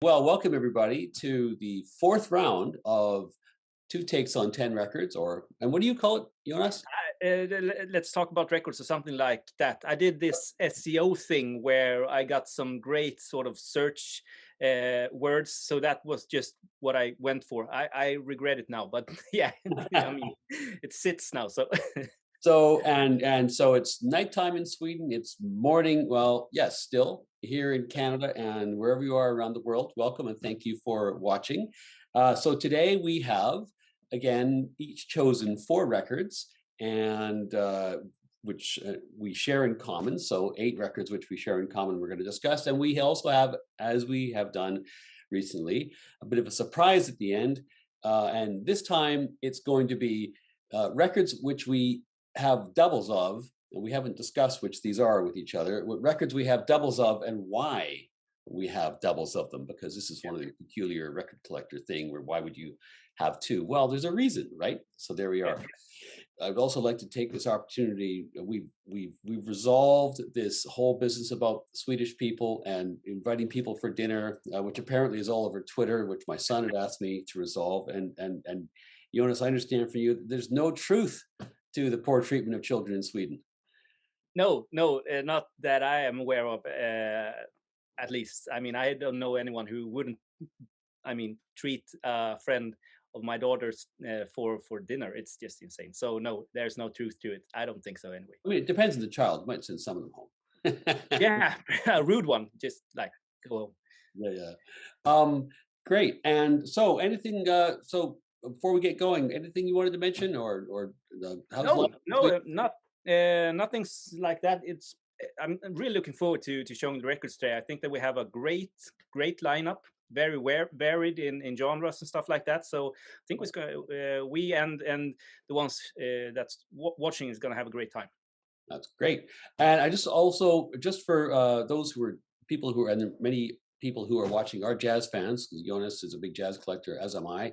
Well, welcome everybody to the fourth round of Two Takes on 10 Records, and what do you call it, Jonas? Let's talk about records or something like that. I did this SEO thing where I got some great sort of search words, so that was just what I went for. I regret it now, but yeah, I mean, it sits now. So So it's nighttime in Sweden. It's morning. Well, yes, still here in Canada and wherever you are around the world. Welcome and thank you for watching. So today we have again each chosen four records and which we share in common. So 8 records which we share in common. We're going to discuss, and we also have, as we have done recently, a bit of a surprise at the end. And this time it's going to be records which we have doubles of, and we haven't discussed which these are with each other, what records we have doubles of and why we have doubles of them, because this is one of the peculiar record collector thing where why would you have two? Well, there's a reason, right? So there we yeah, are. I'd also like to take this opportunity. We've resolved this whole business about Swedish people and inviting people for dinner, which apparently is all over Twitter, which my son had asked me to resolve. And Jonas, I understand from you, there's no truth to the poor treatment of children in Sweden. no, not that I am aware of. At least, I mean, I don't know anyone who wouldn't. I mean, treat a friend of my daughter's for dinner. It's just insane. So no, there's no truth to it. I don't think so anyway. I mean, it depends on the child. You might send some of them home. Yeah, a rude one. Just like go home. Yeah, yeah. Great. And so, anything? So, before we get going, anything you wanted to mention, or how's life? No, not nothing's like that. I'm really looking forward to showing the records today. I think that we have a great lineup, very varied in genres and stuff like that. So I think we and the ones that's watching is gonna have a great time. That's great. And I just also, just for those who are people who are, and there are many people who are watching are jazz fans, 'cause Jonas is a big jazz collector, as am I.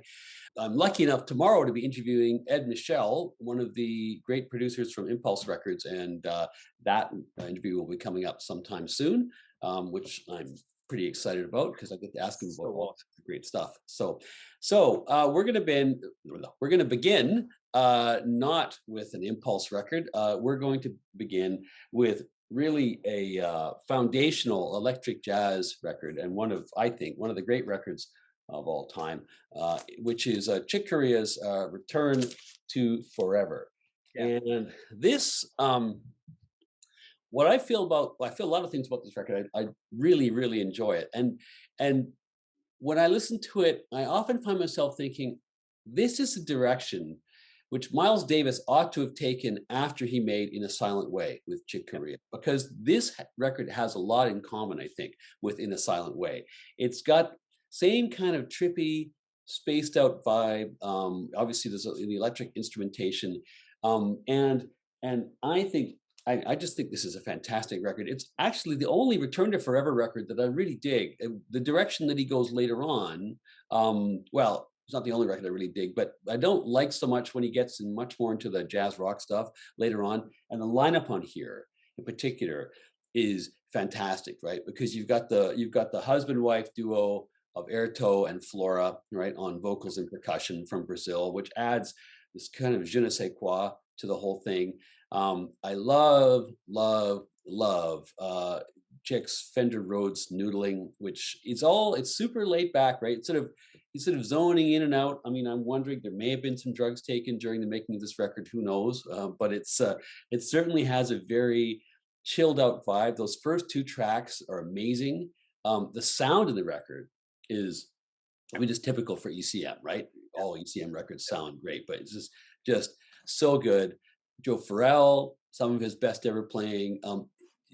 I'm lucky enough tomorrow to be interviewing Ed Michel, one of the great producers from Impulse Records, and that interview will be coming up sometime soon, which I'm pretty excited about because I get to ask him about So all the great stuff. So we're going to begin not with an Impulse record. We're going to begin with really a foundational electric jazz record, and I think one of the great records of all time, which is Chick Corea's Return to Forever. yeah, And this, I feel a lot of things about this record. I really enjoy it. And when I listen to it, I often find myself thinking, this is the direction which Miles Davis ought to have taken after he made In a Silent Way with Chick yeah, Corea, because this record has a lot in common, I think, with In a Silent Way. It's got same kind of trippy, spaced out vibe. Obviously, there's the electric instrumentation, and I think I just think this is a fantastic record. It's actually the only Return to Forever record that I really dig. The direction that he goes later on, well, it's not the only record I really dig, but I don't like so much when he gets in much more into the jazz rock stuff later on. And the lineup on here, in particular, is fantastic, right? Because you've got the husband wife duo of Airto and Flora, right, on vocals and percussion from Brazil, which adds this kind of je ne sais quoi to the whole thing. I love Chick's Fender Rhodes noodling, which it's super laid back, right? He's sort of zoning in and out. I mean, I'm wondering, there may have been some drugs taken during the making of this record, who knows? But it certainly has a very chilled out vibe. Those first 2 tracks are amazing. The sound of the record is, I mean, just typical for ECM, right? All ECM records sound great, but it's just so good. Joe Farrell, some of his best ever playing.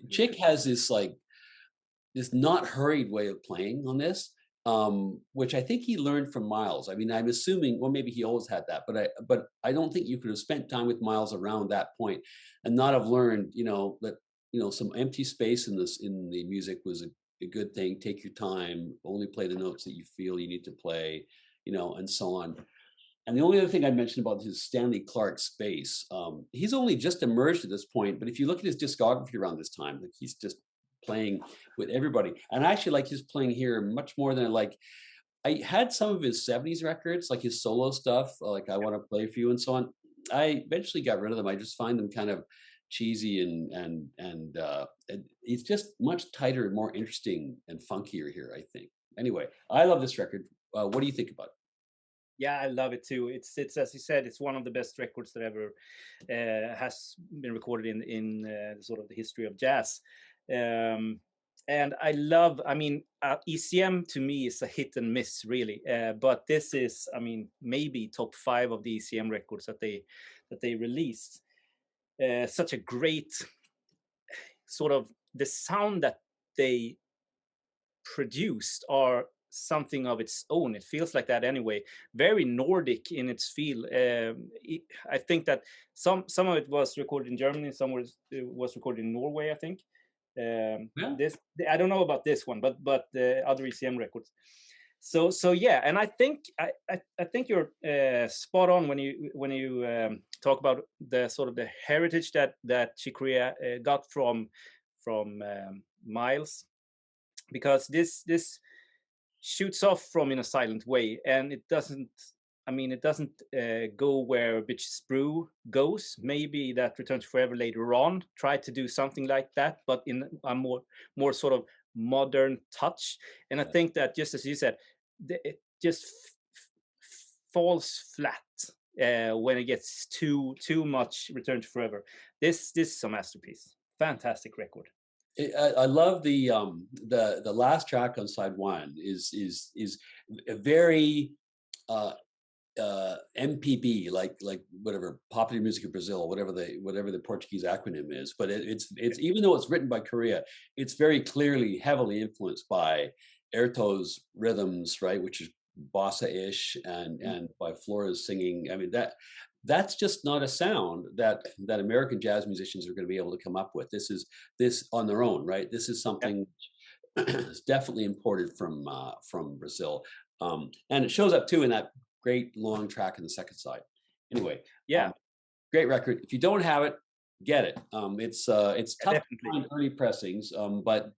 Chick has this not hurried way of playing on this, which I think he learned from Miles. I mean, I'm assuming, well, maybe he always had that, but I don't think you could have spent time with Miles around that point and not have learned, that some empty space in the music was a good thing. Take your time, only play the notes that you feel you need to play, and so on. And the only other thing I mentioned about his Stanley Clarke's bass, he's only just emerged at this point, but if you look at his discography around this time, like he's just playing with everybody. And I actually like his playing here much more than I had some of his 70s records, like his solo stuff, like I Want to Play for You and so on. I eventually got rid of them. I just find them kind of cheesy and it's just much tighter and more interesting and funkier here, I think. Anyway, I love this record. What do you think about it? Yeah, I love it too. It's as you said, it's one of the best records that ever has been recorded in sort of the history of jazz. Um, and I love, I mean, ECM to me is a hit and miss, really. But this is, I mean, maybe top 5 of the ECM records that they released. Such a great sort of the sound that they produced are something of its own. It feels like that anyway. Very Nordic in its feel. I think that some of it was recorded in Germany, some was recorded in Norway. I think. Yeah. This I don't know about this one, but the other ECM records. So yeah, and I think you're spot on when you talk about the sort of the heritage that Corea got from Miles, because this shoots off from In a Silent Way, and it doesn't, I mean, it doesn't go where Bitches Brew goes. Maybe that Return to Forever later on tried to do something like that, but in a more sort of modern touch. And I think that, just as you said, it just falls flat when it gets too much Return to Forever. This is a masterpiece. Fantastic record. I love the last track on side one is a very MPB, like whatever popular music in Brazil, whatever the Portuguese acronym is. But it's even though it's written by Korea, it's very clearly heavily influenced by Airto's rhythms, right, which is bossa-ish, and by Flora's singing. I mean that's just not a sound that American jazz musicians are going to be able to come up with. This on their own, right? This is something that's definitely imported from Brazil, and it shows up too in that great long track in the second side. Anyway, Yeah, great record. If you don't have it, get it. It's tough to definitely. find early pressings, but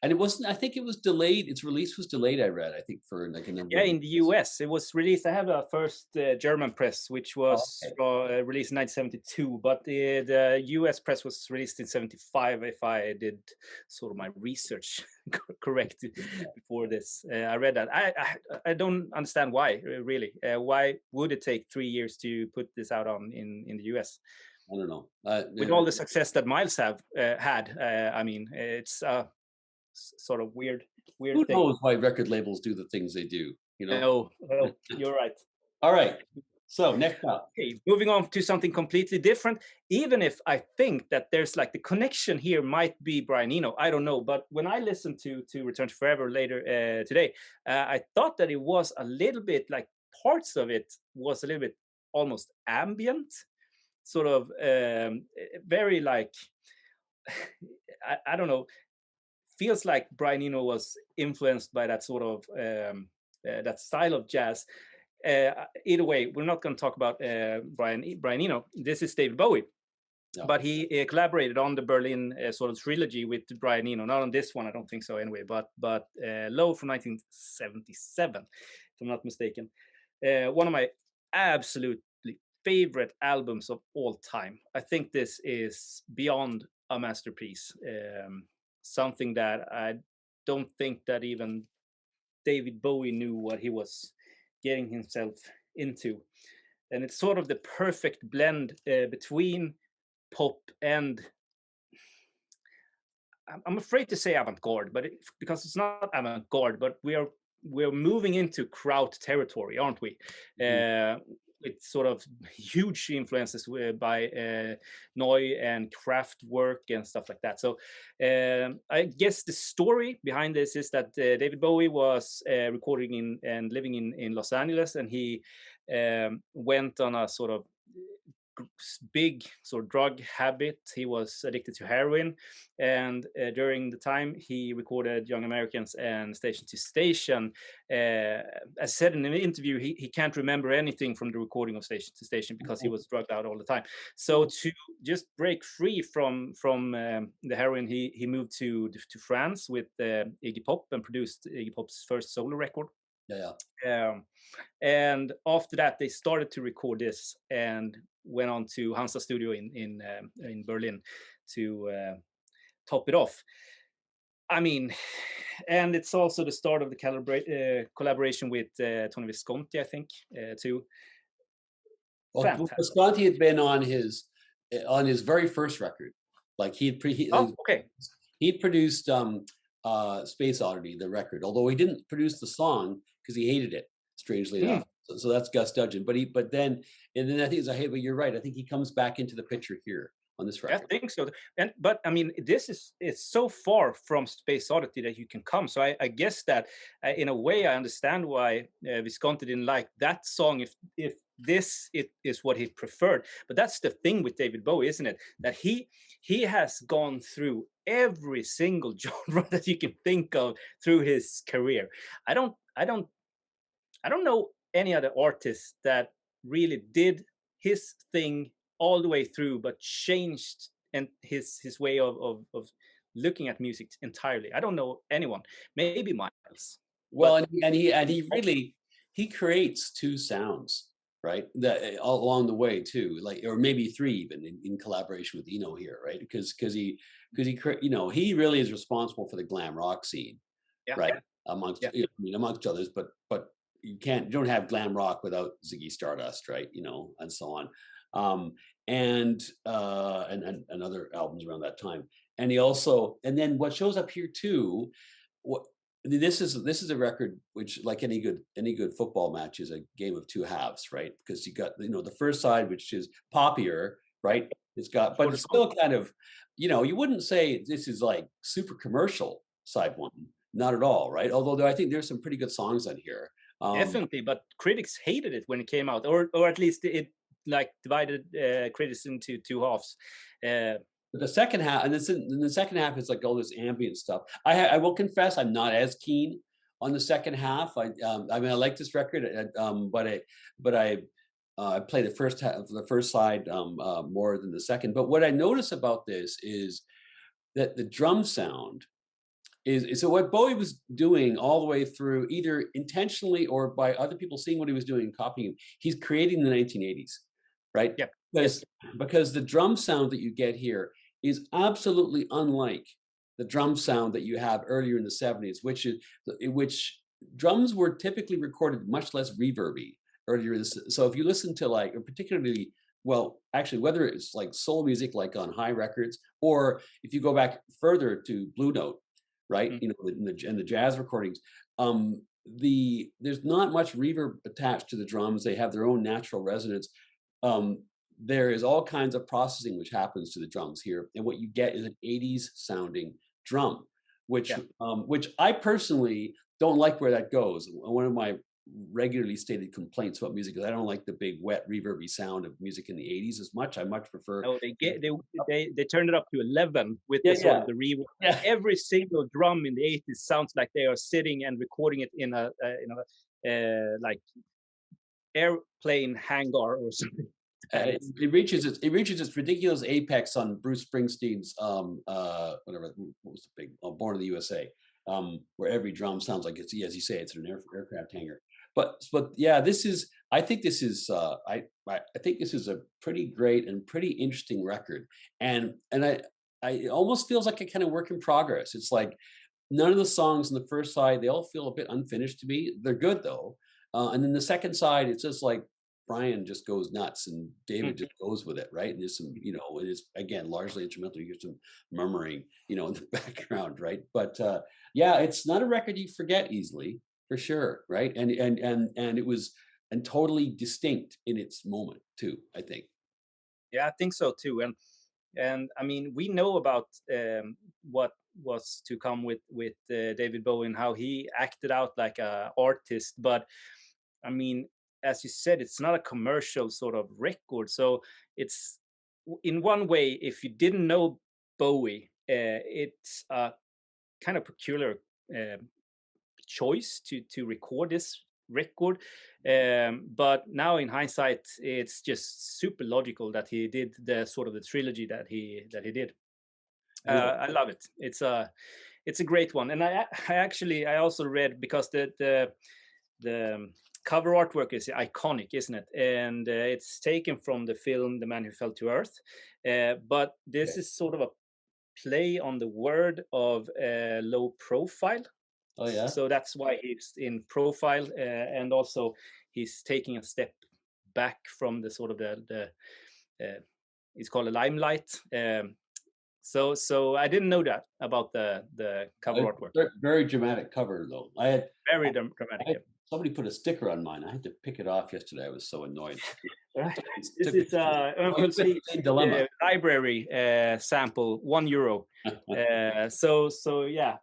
and it wasn't. I think it was delayed. Its release was delayed. I read. I think for like a number Yeah, of in the years. US, it was released. I have a first German press, which Oh, was okay. released in 1972, but the US press was released in 75, if I did sort of my research correct before this. I read that. I don't understand why, really. Why would it take 3 years to put this out in the US? I don't know. With all the success that Miles have had, I mean, it's a sort of Who weird thing. knows why record labels do the things they do? You know. No, well, you're right. All right. So next up. Okay, moving on to something completely different. Even if I think that there's like the connection here might be Brian Eno, I don't know. But when I listened to Return to Forever later today, I thought that it was a little bit like parts of it was a little bit almost ambient, sort of very like I don't know. Feels like Brian Eno was influenced by that sort of that style of jazz. Either way, we're not going to talk about Brian Eno. This is David Bowie, No. but he collaborated on the Berlin sort of trilogy with Brian Eno. Not on this one, I don't think so. Anyway, but Low from 1977, if I'm not mistaken. One of my absolutely favorite albums of all time. I think this is beyond a masterpiece. Something that I don't think that even David Bowie knew what he was getting himself into. And it's sort of the perfect blend between pop and, I'm afraid to say avant-garde, but because it's not avant-garde, but we're moving into kraut territory, aren't we? It's sort of huge influences by Neu and Kraftwerk and stuff like that. So I guess the story behind this is that David Bowie was recording and living in Los Angeles, and he went on a sort of big sort of drug habit. He was addicted to heroin, and during the time he recorded Young Americans and Station to Station, as said in an interview, he can't remember anything from the recording of Station to Station because he was drugged out all the time. So to just break free from the heroin, he moved to France with Iggy Pop and produced Iggy Pop's first solo record. Yeah. And after that, they started to record this and went on to Hansa Studio in Berlin to top it off. I mean, and it's also the start of the collaboration with Tony Visconti, I think, too. Well, Fantastic. Visconti had been on his very first record. Like Okay. he produced Space Oddity, the record, although he didn't produce the song because he hated it, strangely enough. So that's Gus Dudgeon. But then I think it's but you're right. I think he comes back into the picture here on this record. I think so. But I mean, it's so far from Space Oddity that you can come. So I guess that in a way I understand why Visconti didn't like that song if this is what he preferred. But that's the thing with David Bowie, isn't it? That he has gone through every single genre that you can think of through his career. I don't know any other artist that really did his thing all the way through, but changed and his way of looking at music entirely. I don't know anyone. Maybe Miles. Well, and he really creates two sounds, right? That all along the way too, like, or maybe three even in collaboration with Eno here, right? Because he he really is responsible for the glam rock scene, right? Amongst amongst others, but you don't have glam rock without Ziggy Stardust, right? And so on. And other albums around that time. And then what shows up here too, this is a record which, like any good football match, is a game of two halves, right? Because you got the first side, which is poppier, right? But it's still kind of, you wouldn't say this is like super commercial side one, not at all, right? Although I think there's some pretty good songs on here. Definitely, but critics hated it when it came out, or at least it like divided critics into two halves. But the second half, and the second half is like all this ambient stuff. I will confess, I'm not as keen on the second half. I mean, I like this record, but I play the first half, the first side more than the second. But what I notice about this is that the drum sound is so what Bowie was doing all the way through, either intentionally or by other people seeing what he was doing and copying him. He's creating the 1980s, right? Yeah. Because the drum sound that you get here is absolutely unlike the drum sound that you have earlier in the 70s, which drums were typically recorded much less reverby earlier in this. So if you listen to like, particularly, well, actually, whether it's like soul music, like on High Records, or if you go back further to Blue Note, right? In the jazz recordings, there's not much reverb attached to the drums. They have their own natural resonance. There is all kinds of processing which happens to the drums here, and what you get is an 80s sounding drum, which I personally don't like where that goes. One of my regularly stated complaints about music is I don't like the big wet reverby sound of music in the 80s as much. I much prefer. No, they turned it up to 11 with the sort of the reverb. Yeah. Every single drum in the 80s sounds like they are sitting and recording it in a like airplane hangar or something. It reaches its ridiculous apex on Bruce Springsteen's what was the big Born in the USA, where every drum sounds like it's, as you say, it's an aircraft hangar. But yeah, I think this is a pretty great and pretty interesting record, and it almost feels like a kind of work in progress. It's like none of the songs on the first side, they all feel a bit unfinished to me. They're good though, and then the second side, it's just like Brian just goes nuts and David just goes with it, right? And there's some, it is again largely instrumental. You hear some murmuring, in the background, right? But yeah, it's not a record you forget easily, for sure, right? And it was totally distinct in its moment too, I think. Yeah, I think so too. And I mean, we know about what was to come with David Bowie and how he acted out like an artist, but I mean, as you said, it's not a commercial sort of record. So it's in one way, if you didn't know Bowie, it's a kind of peculiar um choice to record this record. But now in hindsight, it's just super logical that he did the sort of the trilogy that he did. Anyway, I love it. It's a great one, and I also read, because the cover artwork is iconic, isn't it? And it's taken from the film The Man Who Fell to Earth. But okay. this is sort of a play on the word of low profile. Oh yeah. So that's why he's in profile, and also he's taking a step back from the sort of the it's called a limelight. So I didn't know that about the cover artwork. Very dramatic cover though. Very I dramatic. had somebody put a sticker on mine. I had to pick it off yesterday. I was so annoyed. Right. It This took me is Uncle it's the Steve's same dilemma. library sample, €1. So yeah,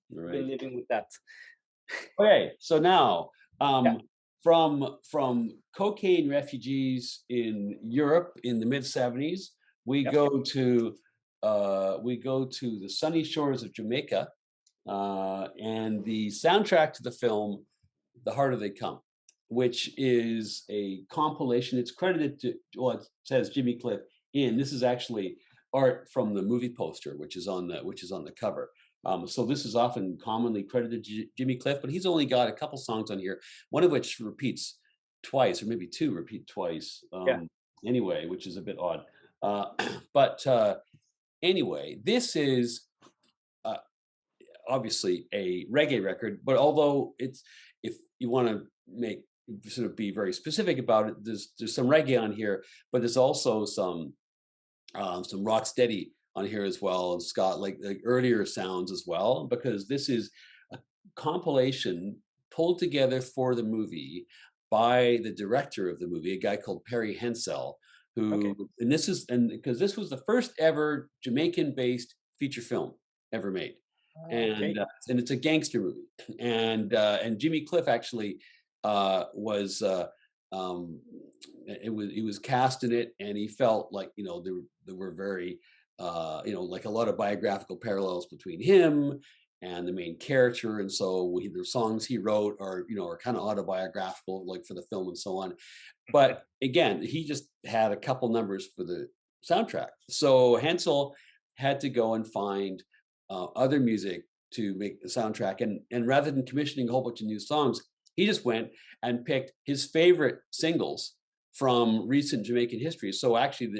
been Right. living with that. Okay, so now Yeah, from cocaine refugees in Europe in the mid 70s, we yeah. go to the sunny shores of Jamaica, and the soundtrack to the film "The Harder They Come," which is a compilation. It's credited to, well, it says Jimmy Cliff in. This is actually art from the movie poster, which is on the cover. So this is often commonly credited to Jimmy Cliff, but he's only got a couple songs on here, one of which repeats twice, or maybe two repeat twice. Yeah. Anyway, which is a bit odd. But anyway, this is uh, obviously a reggae record, but although it's, if you want to make sort of be very specific about it, there's some reggae on here, but there's also some rock steady on here as well, and Scott, like earlier sounds as well, because this is a compilation pulled together for the movie by the director of the movie, a guy called Perry Hensel, Okay. who, and because this was the first ever Jamaican-based feature film ever made, Okay. and it's a gangster movie, and Jimmy Cliff actually was. He was cast in it, and he felt like, there were very like a lot of biographical parallels between him and the main character, and so the songs he wrote are kind of autobiographical, like for the film and so on. But again, he just had a couple numbers for the soundtrack, so Hansel had to go and find other music to make the soundtrack, and rather than commissioning a whole bunch of new songs, he just went and picked his favorite singles from recent Jamaican history. So actually,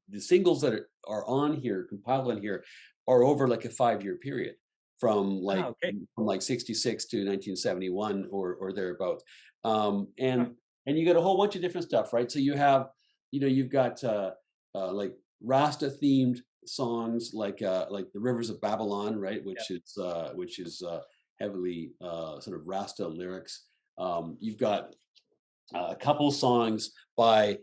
the singles that are on here, compiled on here, are over like a 5-year period, from like Okay. from like 66 to 1971 or thereabouts. Um, Huh. and and you got a whole bunch of different stuff, right? So you've got like Rasta themed songs, like the Rivers of Babylon, right? Yeah. Which is heavily sort of Rasta lyrics. You've got a couple songs by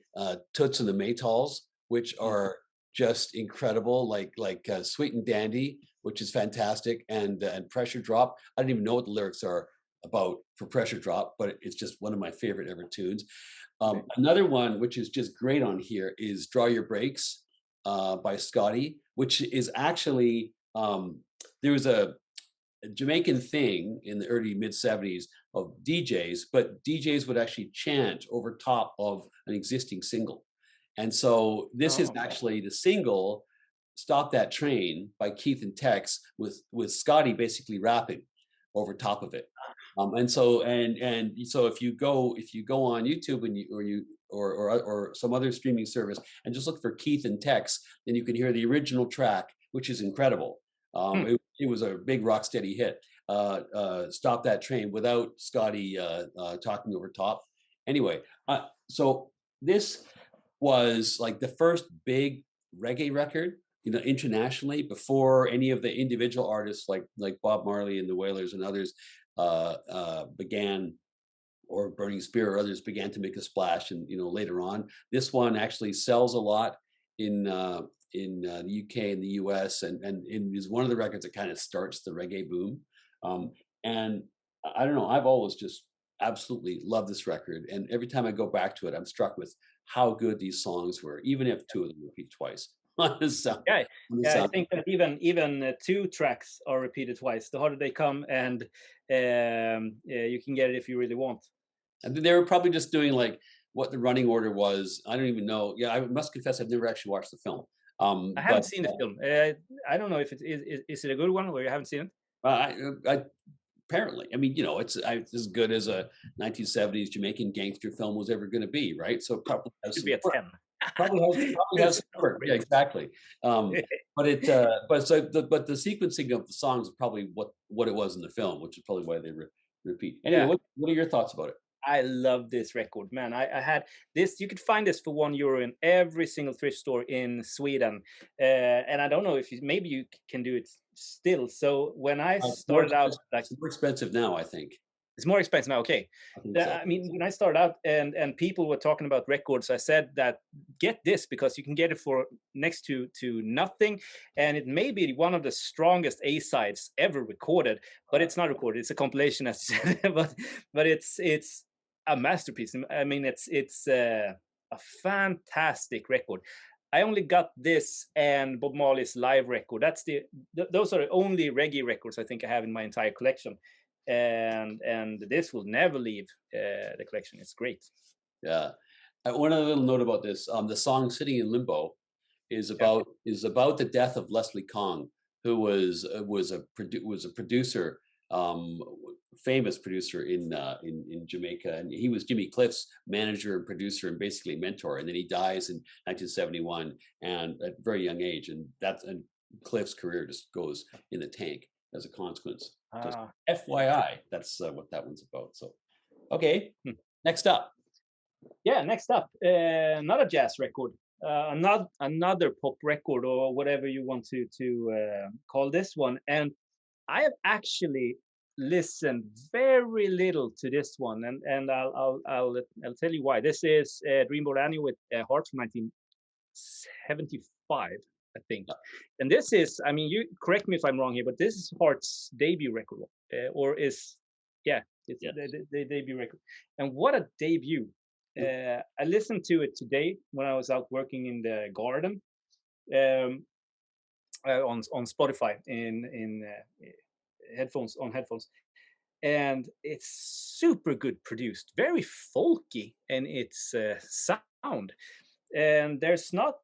Toots and the Maytals, which Mm. are just incredible, like Sweet and Dandy, which is fantastic, and Pressure Drop. I don't even know what the lyrics are about for Pressure Drop, but it's just one of my favorite ever tunes. Okay. Another one which is just great on here is Draw Your Brakes by Scotty, which is actually there was a Jamaican thing in the early mid 70s of DJs, but DJs would actually chant over top of an existing single. And so this is Oh, actually the single "Stop That Train" by Keith and Tex, with Scotty basically rapping over top of it. And so if you go on YouTube, and or some other streaming service, and just look for Keith and Tex, then you can hear the original track, which is incredible. hmm. It was a big rock steady hit. "Stop That Train" without Scotty talking over top. Anyway, so this was like the first big reggae record, internationally, before any of the individual artists like Bob Marley and the Wailers and others began, or Burning Spear or others began to make a splash. And later on, this one actually sells a lot in the UK and the US, and is one of the records that kind of starts the reggae boom. And I don't know, I've always just absolutely love this record, and every time I go back to it, I'm struck with how good these songs were, even if two of them repeat twice on the sound. Yeah, On the yeah. I sound. think that even two tracks are repeated twice. The harder they come, and yeah, you can get it if you really want. And they were probably just doing like what the running order was. I don't even know. Yeah, I must confess I've never actually watched the film. I But haven't seen the film. I don't know if is it a good one or you haven't seen it. I apparently, I mean, it's as good as a 1970s Jamaican gangster film was ever going to be, right? So it probably has Should some be a quirk. 10. Probably has some quirk. Yeah, exactly. But the sequencing of the songs is probably what it was in the film, which is probably why they repeat. Anyway, Yeah. what are your thoughts about it? I love this record, man. I had this. You could find this for €1 in every single thrift store in Sweden, and I don't know if maybe you can do it still. So when I started out, like, It's more expensive now, I think. it's more expensive now. Okay, I think so. I mean, when I started out and people were talking about records, I said that get this because you can get it for next to nothing, and it may be one of the strongest A sides ever recorded. But it's not recorded; it's a compilation, as you said. but it's a masterpiece. I mean, it's a fantastic record. I only got this and Bob Marley's live record. Those are the only reggae records I think I have in my entire collection, and this will never leave the collection. It's great. Yeah. One other little note about this: the song "Sitting in Limbo" Yeah. is about the death of Leslie Kong, who was a producer, famous producer in Jamaica, and he was Jimmy Cliff's manager and producer and basically mentor. And then he dies in 1971, and at a very young age, and Cliff's career just goes in the tank as a consequence. Just Ah, FYI, that's what that one's about. So, okay, hmm. next up. Yeah. Next up, another jazz record, another pop record, or whatever you want to call this one. And I have actually listened very little to this one, and I'll tell you why. This is Dreamboat Annie with Heart from 1975, I think. And this is, I mean, you correct me if I'm wrong here, but this is Heart's debut record, or is, yeah, it's Yeah. the debut record. And what a debut! I listened to it today when I was out working in the garden, um, on Spotify in headphones, and it's super good produced, very folky, and its sound. And there's not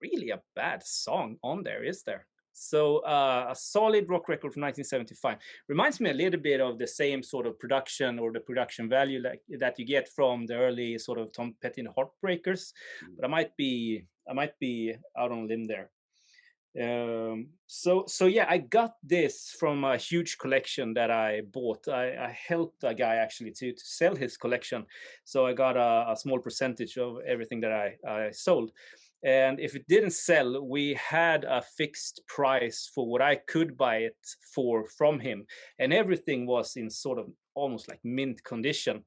really a bad song on there, is there? So a solid rock record from 1975 reminds me a little bit of the same sort of production, or the production value like that you get from the early sort of Tom Petty and Heartbreakers. But I might be out on a limb there. So yeah, I got this from a huge collection that I bought. I helped a guy actually to sell his collection, so I got a small percentage of everything that I sold. And if it didn't sell, we had a fixed price for what I could buy it for from him, and everything was in sort of almost like mint condition.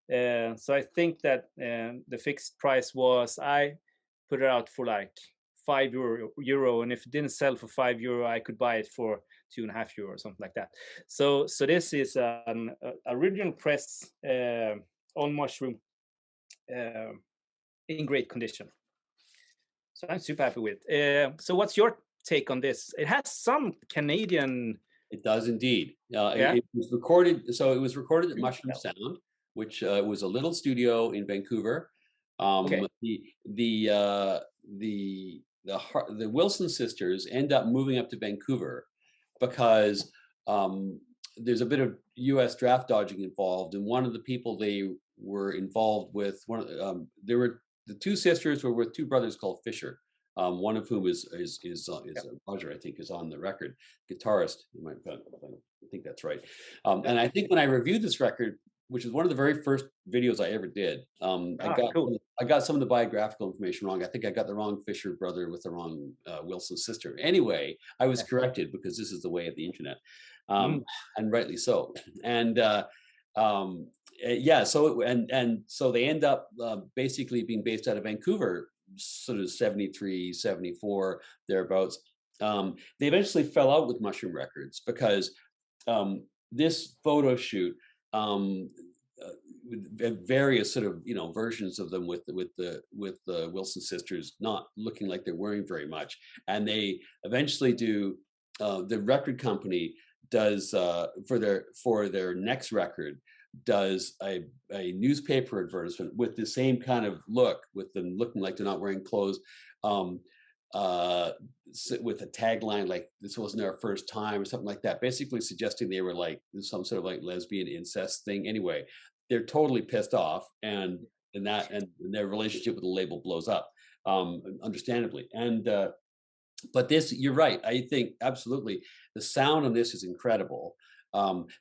So I think that the fixed price was, I put it out for like €5, and if it didn't sell for €5, I could buy it for €2.50 or something like that. So this is an original press on mushroom, uh, in great condition. So I'm super happy with. So what's your take on this? It has some Canadian. It does indeed. Yeah. It was recorded. So it was recorded at Really Mushroom well. Sound, which was a little studio in Vancouver. Okay. The Wilson sisters end up moving up to Vancouver because there's a bit of U.S. draft dodging involved, and one of the people they were involved with, there were the two sisters were with two brothers called Fisher. One of whom is Roger, I think, is on the record, guitarist. I think that's right. And I think when I reviewed this record, which was one of the very first videos I ever did, Cool. I got some of the biographical information wrong. I think I got the wrong Fisher brother with the wrong Wilson sister. Anyway, I was corrected because this is the way of the internet, and rightly so. And yeah, so they end up basically being based out of Vancouver, sort of 73, 74, thereabouts. They eventually fell out with Mushroom Records because this photo shoot, with various sort of versions of them with the Wilson sisters not looking like they're wearing very much, and they eventually do. The record company does for their next record does a newspaper advertisement with the same kind of look, with them looking like they're not wearing clothes. Um, with a tagline like "This wasn't our first time" or something like that, basically suggesting they were like some sort of like lesbian incest thing. Anyway, they're totally pissed off, and their relationship with the label blows up, understandably. And but this, you're right. I think absolutely the sound on this is incredible.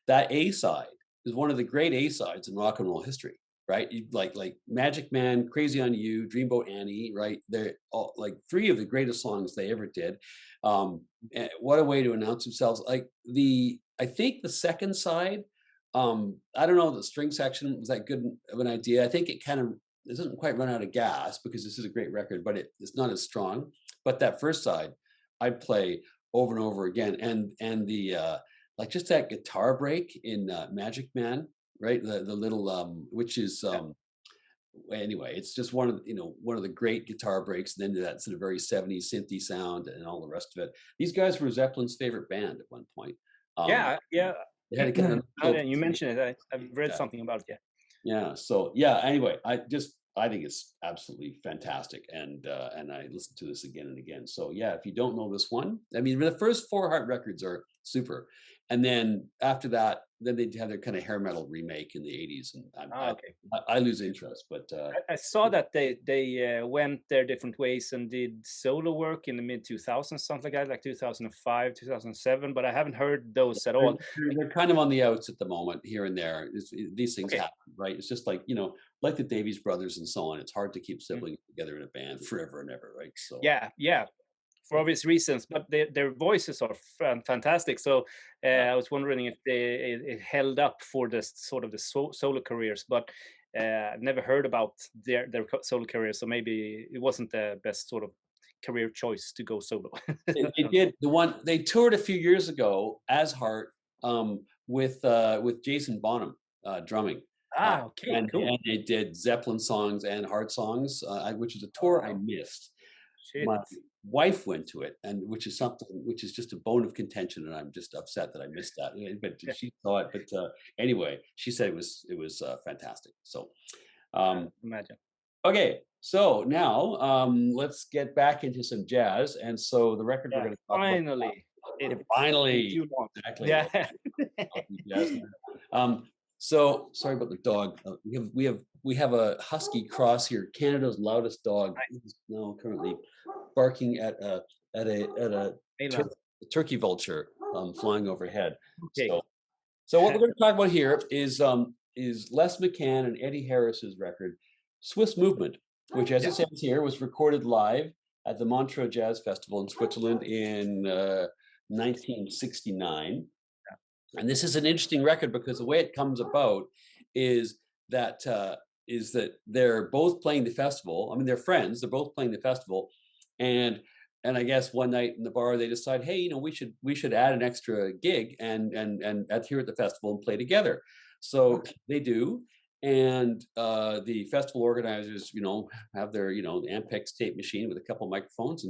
That A side is one of the great A sides in rock and roll history, right? Like Magic Man, Crazy on You, Dreamboat Annie, right? They're all like three of the greatest songs they ever did. What a way to announce themselves! I think the second side, I don't know, the string section was that good of an idea. I think it doesn't quite run out of gas because this is a great record, but it's not as strong. But that first side, I'd play over and over again, and the like just that guitar break in Magic Man, right? The little which is anyway, it's just one of the great guitar breaks, and then that sort of very 70s synthy sound and all the rest of it. These guys were Zeppelin's favorite band at one point. Yeah, yeah. They had a kind of Now that you mention it, I've read something about it. Yeah. yeah. So yeah. Anyway, I think it's absolutely fantastic, and I listen to this again and again. So yeah, if you don't know this one, I mean, the first four Heart records are super, and then after that, then they have their kind of hair metal remake in the '80s, and Okay. I lose interest. But I saw that they went their different ways and did solo work in the mid 2000s, something like that, like 2005, 2007. But I haven't heard those at all. they're kind of on the outs at the moment, here and there. These things Okay. happen, right? It's just like like the Davies brothers and so on. It's hard to keep siblings together in a band forever and ever, right? So Yeah, yeah, for obvious reasons, but their voices are fantastic. So I was wondering if it held up for the sort of the solo careers, but I've never heard about their solo careers, so maybe it wasn't the best sort of career choice to go solo. it did. The one they toured a few years ago as Heart, with Jason Bonham drumming. Okay, And cool. they did Zeppelin songs and Heart songs, which is a tour I missed. Shit. My wife went to it, and which is just a bone of contention, and I'm just upset that I missed that. But Yeah, she saw it. But anyway, she said it was fantastic. So imagine. okay, so now let's get back into some jazz. And so the record we're Yeah, going to talk about. finally. Yeah, It's been finally, too long. exactly. Yeah. Jazz. So sorry about the dog. We have a husky cross here, Canada's loudest dog. He's now currently barking at a Allan. turkey vulture flying overhead. Okay. So what we're going to talk about here is Les McCann and Eddie Harris's record, Swiss Movement, which, as it says here, was recorded live at the Montreux Jazz Festival in Switzerland in 1969. And this is an interesting record because the way it comes about is that they're both playing the festival. I mean, they're friends. They're both playing the festival, and I guess one night in the bar they decide, hey, we should add an extra gig and here at the festival and play together. So they do, and the festival organizers, have their Ampex tape machine with a couple microphones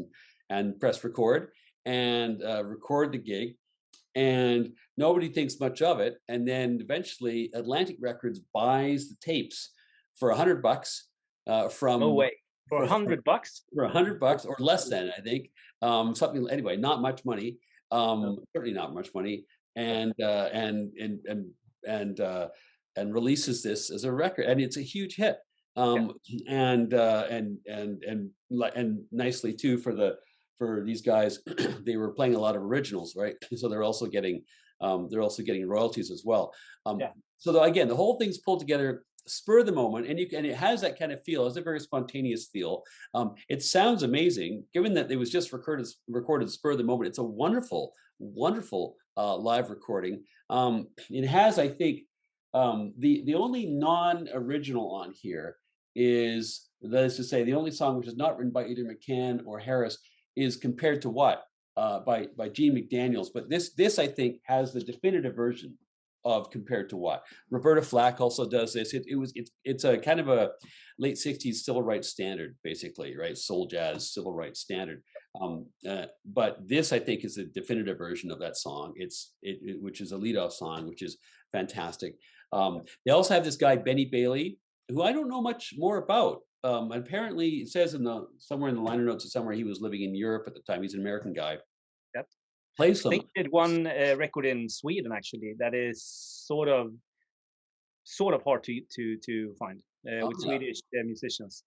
and press record and record the gig. And nobody thinks much of it. And then eventually Atlantic Records buys the tapes for $100 from No way. For $100? for $100 or less than, I think. Something anyway, not much money. Certainly not much money. And releases this as a record, and it's a huge hit. And nicely too for these guys, they were playing a lot of originals, right? So they're also getting royalties as well. So again, the whole thing's pulled together, spur of the moment, and it has that kind of feel. It's a very spontaneous feel. It sounds amazing, given that it was just recorded spur of the moment. It's a wonderful live recording. It has, I think, the only non-original on here is, that is to say, the only song which is not written by either McCann or Harris is Compared to What by Gene McDaniels. But this I think has the definitive version of compared to what? Roberta Flack also does this. It's a kind of a late 60s civil rights standard, basically, right? Soul jazz civil rights standard. But this, I think, is the definitive version of that song. Which is a leadoff song, which is fantastic. They also have this guy Benny Bailey, who I don't know much more about. Apparently, it says somewhere in the liner notes or somewhere he was living in Europe at the time. He's an American guy. Yep. Plays I some. think he did one record in Sweden actually that is sort of hard to find with Yeah. Swedish musicians.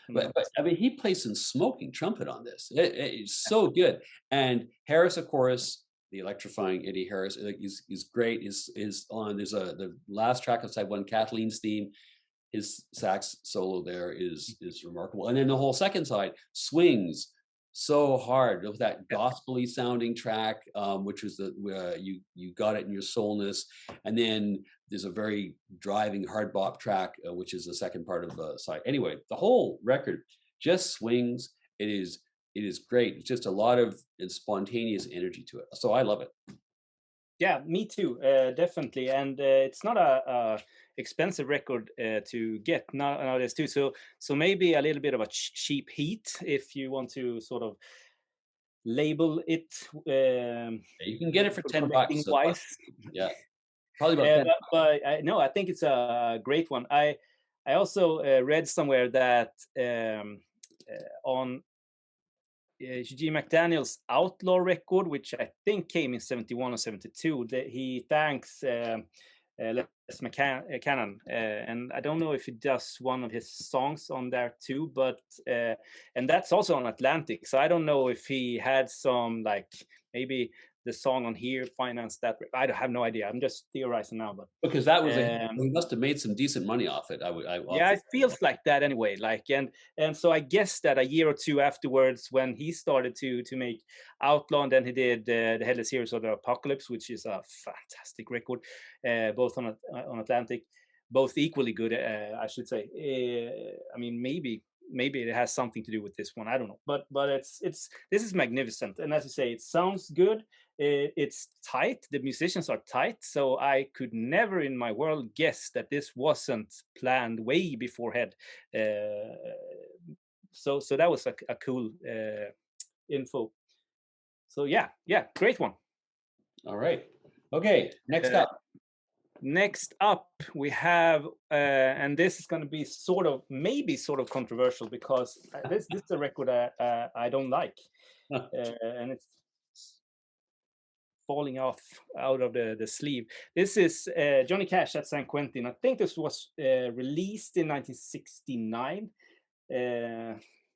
But I mean, he plays some smoking trumpet on this. It's so good. And Harris, of course, the electrifying Eddie Harris, like, is great. Is on the last track of side one, Kathleen's theme. His sax solo there is remarkable, and then the whole second side swings so hard with that gospel-y sounding track, which was you got it in your soulness, and then there's a very driving hard bop track, which is the second part of the side. Anyway, the whole record just swings. It is great. It's just a lot of spontaneous energy to it. So I love it. Yeah, me too, definitely. And it's not a expensive record to get nowadays too. So maybe a little bit of a cheap heat if you want to sort of label it. You can get it for $10. Collecting wise. Yeah, probably about 10. But I think it's a great one. I also read somewhere that on G. McDaniel's Outlaw record, which I think came in 71 or 72, that he thanks Les McCann, and I don't know if he does one of his songs on there too, but and that's also on Atlantic. So I don't know if he had some, like, maybe the song on here financed that. I have no idea. I'm just theorizing now, but Because that was he must have made some decent money off it. yeah, it feels like that anyway. Like, and so I guess that a year or two afterwards, when he started to make Outlaw, and then he did the Headless Heroes of the Apocalypse, which is a fantastic record, both on Atlantic, both equally good, I should say. I mean, maybe it has something to do with this one. I don't know, but this is magnificent, and as you say, it sounds good. It's tight. The musicians are tight, so I could never in my world guess that this wasn't planned way beforehand. So that was a cool info. So yeah, great one. All right. Okay, next up. Next up, we have, and this is going to be maybe sort of controversial, because this is a record I don't like, and it's falling out of the sleeve. This is Johnny Cash at San Quentin. I think this was released in 1969.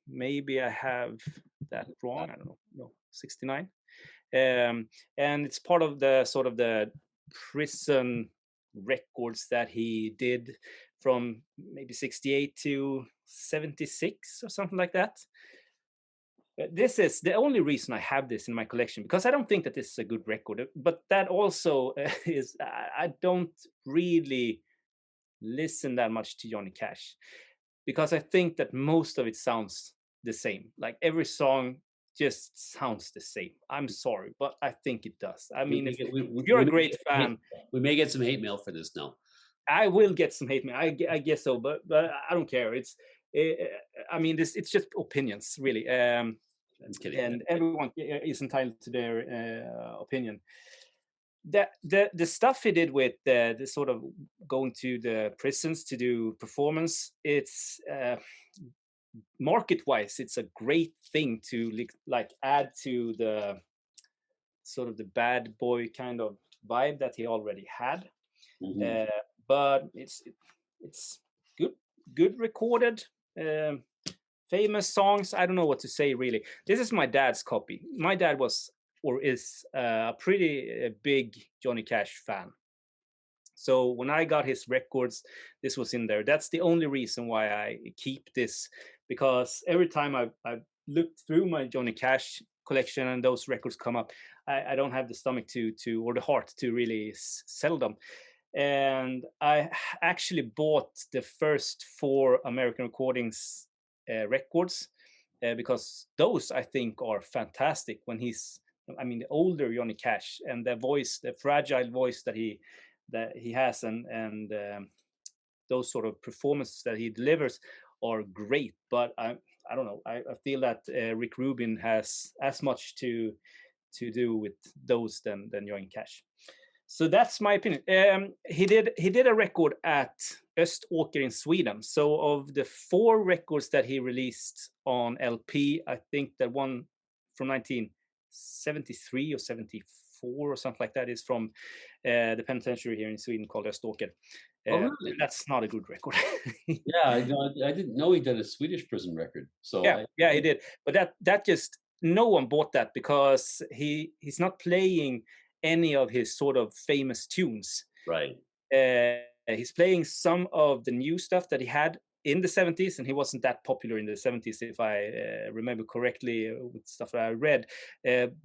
Maybe I have that wrong. I don't know. No, 69. And it's part of the sort of the prison records that he did from maybe 68 to 76 or something like that. This is the only reason I have this in my collection, because I don't think that this is a good record, but that also is, I don't really listen that much to Johnny Cash, because I think that most of it sounds the same. Like, every song just sounds the same. I'm sorry, but I think it does. I mean, if you're a great fan, we may get some hate mail for this now. I will get some hate mail. I guess so, but I don't care. I mean, it's just opinions, really. I'm kidding. And everyone is entitled to their opinion. The stuff he did with the sort of going to the prisons to do performance, it's market-wise, it's a great thing to like add to the sort of the bad boy kind of vibe that he already had. Mm-hmm. But it's good recorded, famous songs. I don't know what to say, really. This is my dad's copy. My dad was, or is, a pretty big Johnny Cash fan. So when I got his records, this was in there. That's the only reason why I keep this, because every time I've looked through my Johnny Cash collection and those records come up, I don't have the stomach to or the heart to really sell them. And I actually bought the first 4 American Recordings records, because those, I think, are fantastic. When he's, I mean, the older Johnny Cash, and the voice, the fragile voice that he that he has, and those sort of performances that he delivers are great. But I don't know. I feel that Rick Rubin has as much to do with those than Johnny Cash. So that's my opinion. He did a record at Öståker in Sweden. So of the 4 records that he released on LP, I think that one from 1973 or 74 or something like that is from the penitentiary here in Sweden called Öståker. Oh, really? That's not a good record. Yeah, I didn't know he did a Swedish prison record. So yeah, he did. But that just, no one bought that because he's not playing any of his sort of famous tunes. right. He's playing some of the new stuff that he had in the 70s, and he wasn't that popular in the 70s, if I remember correctly, with stuff that I read.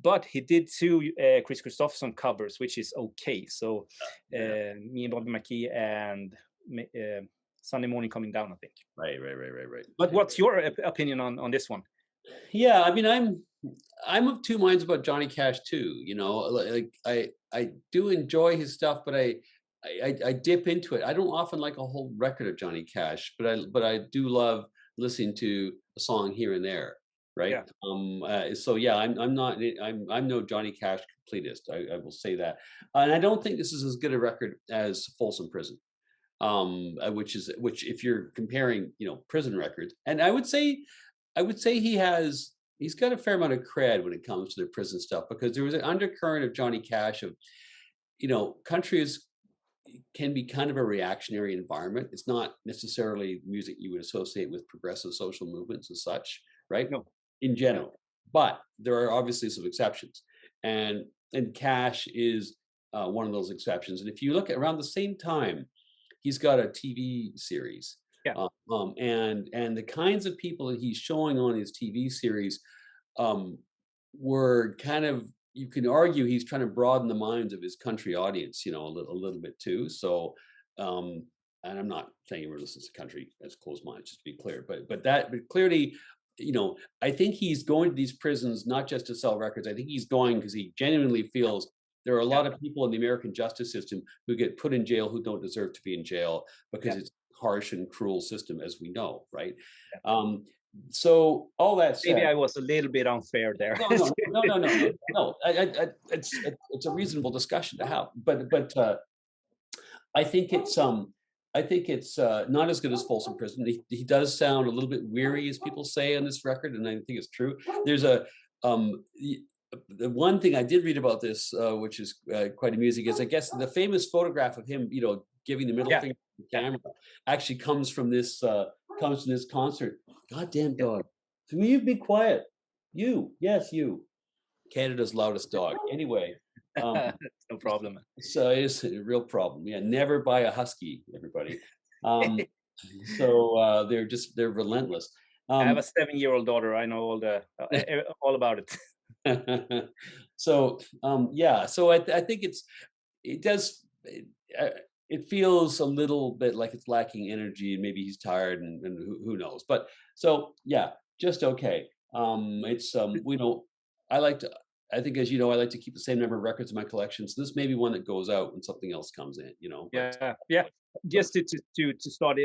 But he did 2 Chris Christopherson covers, which is okay. So Me and Bobby McKee and Sunday Morning Coming Down, I think. Right. But what's your opinion on this one? Yeah, I mean, I'm of 2 minds about Johnny Cash too. You know, like I do enjoy his stuff, but I dip into it. I don't often like a whole record of Johnny Cash, but I do love listening to a song here and there, right? So yeah, I'm no Johnny Cash completist. I will say that, and I don't think this is as good a record as Folsom Prison, which if you're comparing, you know, prison records, and I would say he's got a fair amount of cred when it comes to the prison stuff, because there was an undercurrent of Johnny Cash of, you know, countries can be kind of a reactionary environment. It's not necessarily music you would associate with progressive social movements and such, right? No. In general, but there are obviously some exceptions, and Cash is one of those exceptions. And if you look at around the same time, he's got a TV series. And the kinds of people that he's showing on his TV series were kind of, you can argue he's trying to broaden the minds of his country audience, you know, a little bit too. So, and I'm not saying everyone listens to country as closed minds, just to be clear, but clearly, you know, I think he's going to these prisons not just to sell records. I think he's going because he genuinely feels there are a lot of people in the American justice system who get put in jail who don't deserve to be in jail, because it's harsh and cruel system, as we know, right? So all that said, maybe I was a little bit unfair there. No. It's a reasonable discussion to have, but I think it's not as good as Folsom Prison. He does sound a little bit weary, as people say on this record, and I think it's true. There's the one thing I did read about this, which is quite amusing, is I guess the famous photograph of him, you know, giving the middle finger to the camera, actually comes from this concert. Goddamn dog! Can you be quiet? You, yes, you. Canada's loudest dog. Anyway, no problem. So it's a real problem. Yeah, never buy a husky, everybody. So they're relentless. I have a 7-year-old daughter. I know all about it. So so I think it feels a little bit like it's lacking energy, and maybe he's tired, and who knows. But so yeah, just okay. It's you know, I think, as you know, I like to keep the same number of records in my collection. So this may be one that goes out when something else comes in, you know. Yeah. Just to start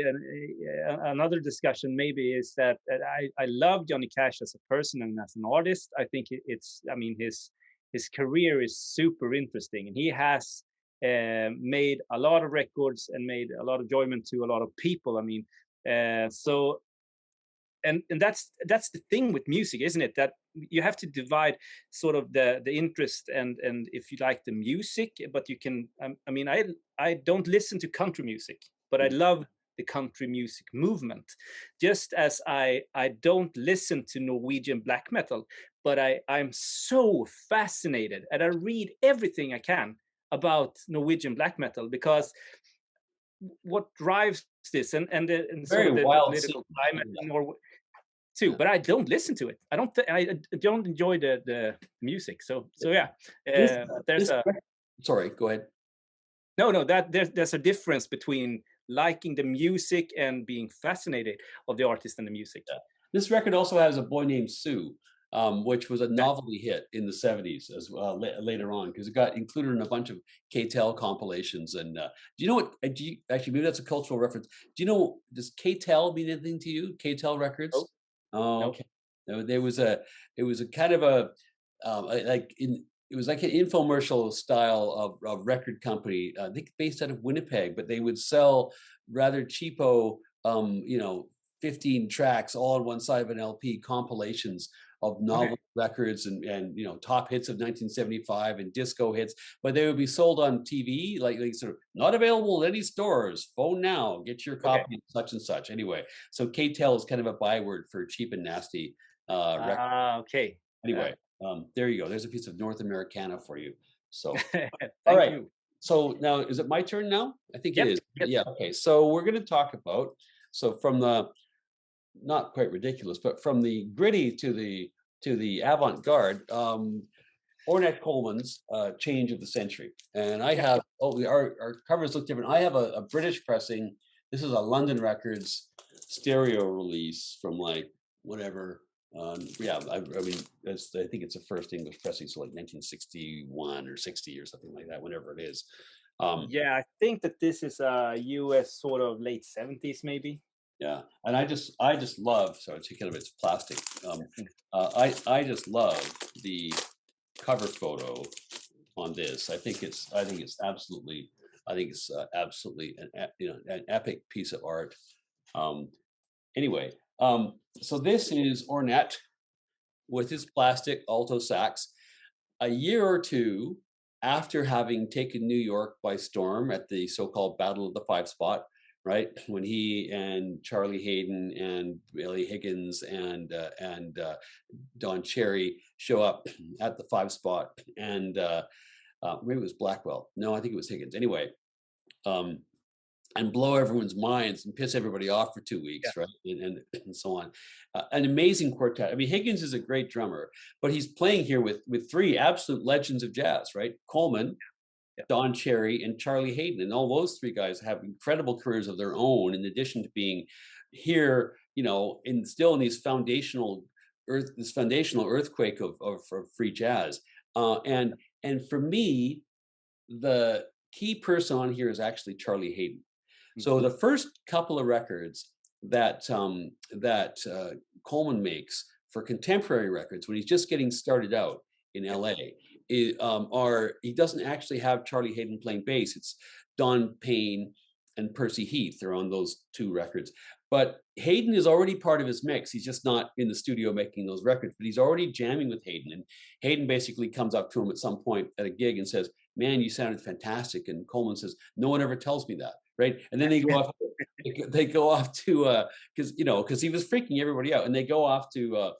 another discussion, maybe, is that I love Johnny Cash as a person and as an artist. I think his career is super interesting, and he has made a lot of records and made a lot of enjoyment to a lot of people. I mean, so. And that's the thing with music, isn't it? That you have to divide sort of the interest and if you like the music, but you can. I don't listen to country music, but I love the country music movement. Just as I don't listen to Norwegian black metal, but I'm so fascinated, and I read everything I can about Norwegian black metal, because what drives this and sort of the political climate in Norway too, but I don't listen to it. I don't enjoy the music. So yeah, Sorry, go ahead. No, that there's a difference between liking the music and being fascinated of the artist and the music. This record also has a boy named Sue, which was a Okay. novelty hit in the 70s as well, later on, because it got included in a bunch of KTEL compilations. And do you know what? Do you, actually, maybe that's a cultural reference. Do you know, does KTEL mean anything to you? KTEL Oh, Records? Oh, no. okay. No, it was a kind of a, like in, it was like an infomercial style of record company, I think based out of Winnipeg, but they would sell rather cheapo, 15 tracks all on one side of an LP compilations of Okay. novel records and top hits of 1975 and disco hits, but they would be sold on TV like sort of not available at any stores. Phone now, get your Okay. copy of such and such. Anyway, so KTEL is kind of a byword for cheap and nasty record. Ah, okay. Anyway, there you go. There's a piece of North Americana for you. So, all Thank right. you. So now, is it my turn now? I think it Yep. is. Yes. Yeah. Okay. So we're going to talk about, so from the not quite ridiculous, but from the gritty to the avant-garde, Ornette Coleman's Change of the Century. And I Yeah. have, our covers look different. I have a British pressing. This is a London Records stereo release from like whatever. Yeah, I mean, I think it's the first English pressing, so like 1961 or 60 or something like that, whenever it is. Um, Yeah, I think that this is a US sort of late 70s, maybe. Yeah, and I just love, so speaking of its plastic, I just love the cover photo on this. I think it's absolutely absolutely an epic piece of art. Um, anyway, so this is Ornette with his plastic alto sax. A year or two after having taken New York by storm at the so-called Battle of the Five Spot, right? When he and Charlie Hayden and Billy Higgins and Don Cherry show up at the Five Spot, and maybe it was Blackwell. No, I think it was Higgins. Anyway, um, and blow everyone's minds and piss everybody off for 2 weeks, Yeah. right? And so on. An amazing quartet. I mean, Higgins is a great drummer, but he's playing here with three absolute legends of jazz, right? Coleman, Yeah. Don Cherry, and Charlie Hayden, and all those three guys have incredible careers of their own. In addition to being here, in still in these this foundational earthquake of free jazz. And for me, the key person on here is actually Charlie Hayden. So Mhm. the first couple of records that Coleman makes for contemporary records when he's just getting started out in Yeah. LA are he doesn't actually have Charlie Hayden playing bass. It's Don Payne and Percy Heath. They're on those two records. But Hayden is already part of his mix. He's just not in the studio making those records, but he's already jamming with Hayden. And Hayden basically comes up to him at some point at a gig and says, "Man, you sounded fantastic." And Coleman says, "No one ever tells me that." Right. And then they go off to because he was freaking everybody out, and they go off to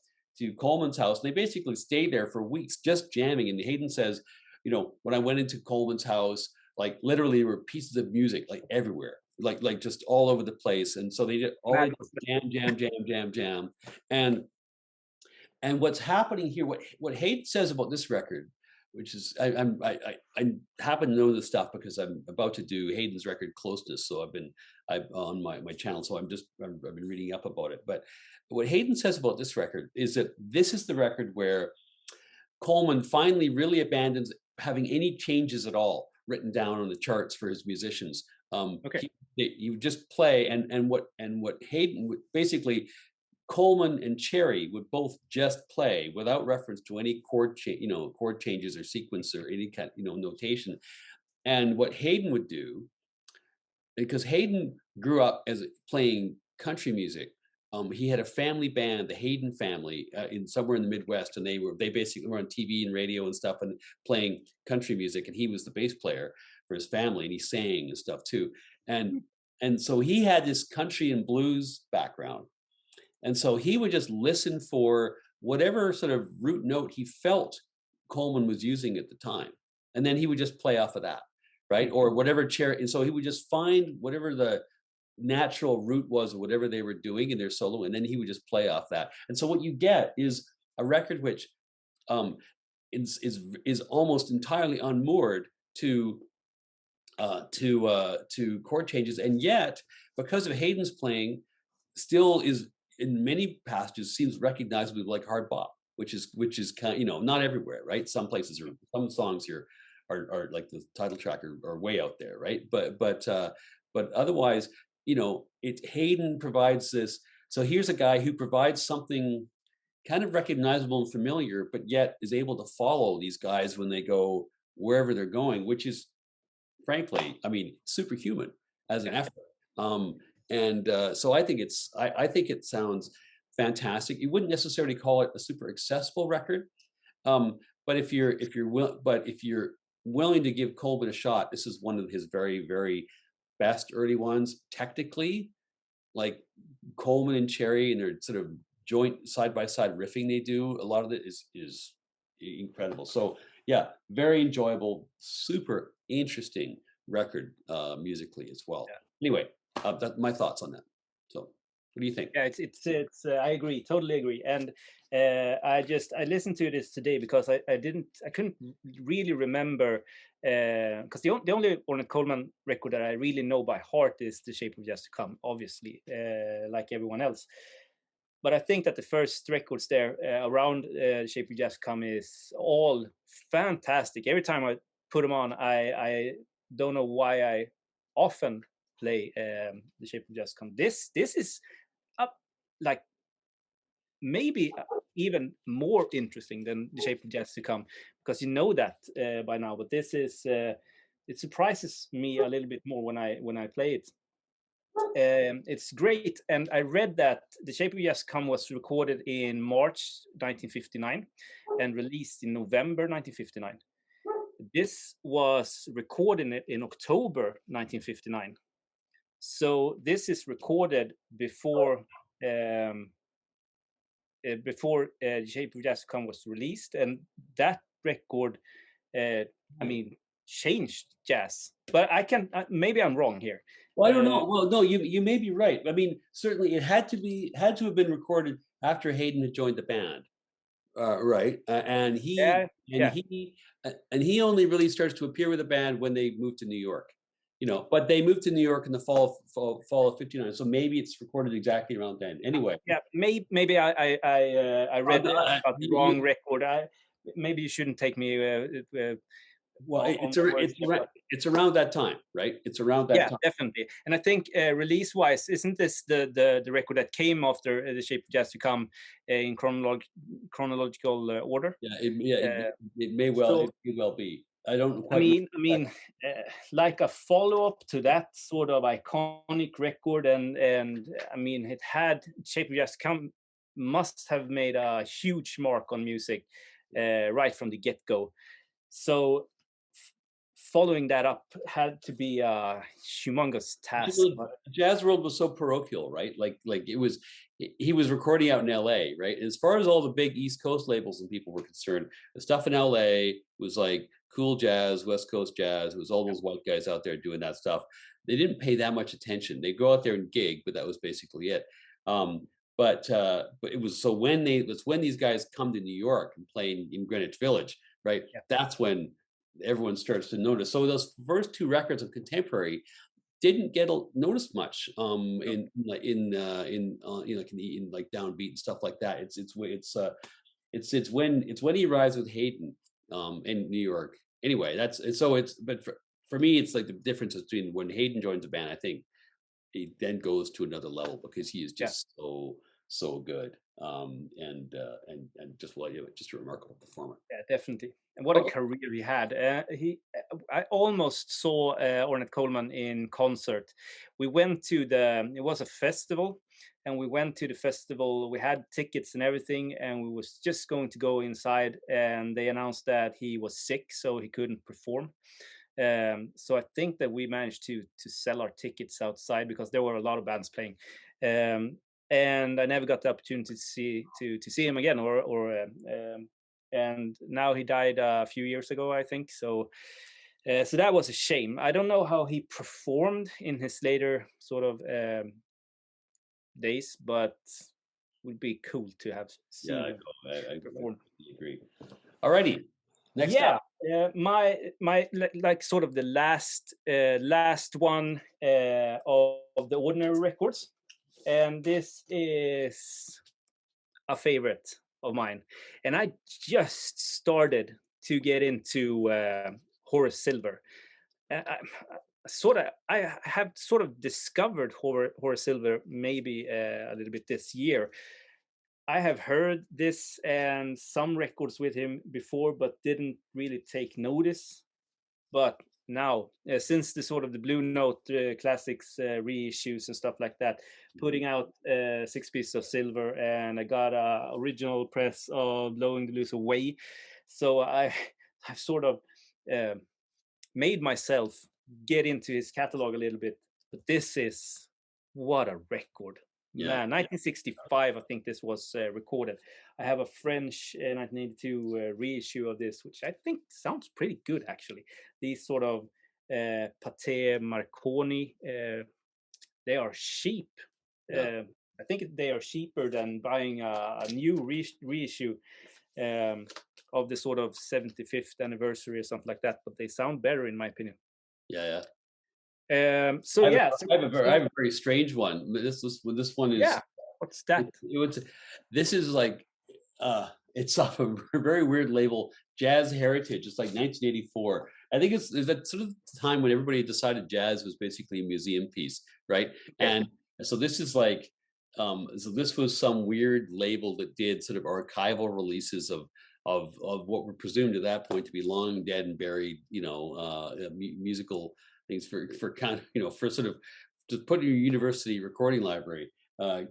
Coleman's house, and they basically stay there for weeks just jamming. And Hayden says, when I went into Coleman's house, like literally there were pieces of music like everywhere, like just all over the place. And so they did Madness. jam, jam, jam, jam, jam. And what's happening here, what Hayden says about this record, which is I happen to know this stuff because I'm about to do Hayden's record Closeness, so I've on my channel, so I've been reading up about it. But what Hayden says about this record is that this is the record where Coleman finally really abandons having any changes at all written down on the charts for his musicians. Okay. You just play, and what Hayden would basically, Coleman and Cherry would both just play without reference to any chord changes or sequence or any kind, notation. And what Hayden would do, because Hayden grew up as playing country music. He had a family band, the Hayden family, in somewhere in the Midwest, and they basically were on TV and radio and stuff and playing country music. And he was the bass player for his family, and he sang and stuff too. And Mm. and so he had this country and blues background, and so he would just listen for whatever sort of root note he felt Coleman was using at the time. And then he would just play off of that, right? Mm. Or whatever chair. And so he would just find whatever the natural root was of whatever they were doing in their solo. And then he would just play off that. And so what you get is a record which um, is almost entirely unmoored to chord changes. And yet, because of Hayden's playing, still is in many passages seems recognizably like hard bop, which is kind, not everywhere, right? Some places are, some songs here are like the title track are way out there, right? But otherwise, it Hayden provides this. So here's a guy who provides something kind of recognizable and familiar, but yet is able to follow these guys when they go wherever they're going, which is frankly, I mean, superhuman as an Yeah. effort. So I think it sounds fantastic. You wouldn't necessarily call it a super accessible record, but if you're willing to give Coleman a shot, this is one of his very, very best early ones. Technically, like Coleman and Cherry and their sort of joint side by side riffing they do, a lot of it is incredible. So yeah, very enjoyable, super interesting record musically as well. Anyway, that's my thoughts on that. So what do you think? Yeah, it's I agree, totally agree. And I listened to this today because I couldn't really remember, because the only Ornette Coleman record that I really know by heart is The Shape of Just to Come, obviously, like everyone else. But I think that the first records there around Shape of Just to Come is all fantastic. Every time I put them on, I don't know why I often play The Shape of Just to Come. This is up, like, maybe even more interesting than The Shape of Just to Come, because you know that by now. But this is it surprises me a little bit more when I play it. It's great, and I read that The Shape of Just Come was recorded in March 1959 and released in November 1959. This was recorded in October 1959. So this is recorded before Shape of Just Come was released, and that record, I mean, changed jazz. But maybe I'm wrong here. Well, I don't know. Well, no, you may be right. I mean, certainly it had to have been recorded after Hayden had joined the band, right? Yeah, yeah, And he only really starts to appear with the band when they moved to New York, But they moved to New York in the fall of '59, so maybe it's recorded exactly around then. Anyway, yeah. Maybe I read about the wrong record. Maybe you shouldn't take me well, on my words there, but it's around that time, right? It's around that yeah, time. definitely. And I think release-wise, isn't this the record that came after The Shape of Jazz to Come in chronological order? It may So well be. I don't I quite mean, remember. like a follow-up to that sort of iconic record, and I mean, it had Shape of Jazz to Come must have made a huge mark on music right from the get-go. So following that up had to be a humongous task. But Jazz World was so parochial, right? Like he was recording out in LA, right? As far as all the big East Coast labels and people were concerned, the stuff in LA was like cool jazz, West Coast jazz. It was all those white guys out there doing that stuff. They didn't pay that much attention. They go out there and gig, but that was basically it. But it was so when these guys come to New York and play in Greenwich Village, right? yeah, That's when everyone starts to notice. So those first two records of contemporary didn't get noticed much in like downbeat and stuff like that. It's when he arrives with Hayden in New York. Anyway, but for me it's like the difference between when Hayden joins the band. I think he then goes to another level because he is yeah. just so good and just a remarkable performer. Yeah, definitely. And what a career he had. I almost saw Ornette Coleman in concert. We went to it was a festival, and we went to the festival. We had tickets and everything, and we was just going to go inside, and they announced that he was sick, so he couldn't perform. So I think that we managed to sell our tickets outside because there were a lot of bands playing. And I never got the opportunity to see him again, and now he died a few years ago, I think. So that was a shame. I don't know how he performed in his later sort of days, but would be cool to have seen Yeah, him I perform. agree. Alrighty, next Yeah, up. my like sort of the last one of the Ordinary records, and this is a favorite. of mine, and I just started to get into Horace Silver. I have sort of discovered Horace Silver maybe a little bit this year. I have heard this and some records with him before, but didn't really take notice. But now, since the sort of the Blue Note classics reissues and stuff like that, putting out Six Pieces of Silver, and I got a original press of Blowing the Blues Away, so I've sort of uh, made myself get into his catalog a little bit. But this is what a record, Yeah. man. 1965, I think this was recorded. I have a French 1982 reissue of this, which I think sounds pretty good actually. These sort of Pate Marconi, they are cheap. Yeah. I think they are cheaper than buying a new reissue of the sort of 75th anniversary or something like that, but they sound better in my opinion. Yeah. So yeah, so, I have a very strange one. This one is yeah, what's that? this is like it's off a very weird label, Jazz Heritage. It's like 1984. I think it's that sort of time when everybody decided jazz was basically a museum piece, right? And so this is like so this was some weird label that did sort of archival releases of what were presumed at that point to be long dead and buried, musical things for kind of, for sort of to put in your university recording library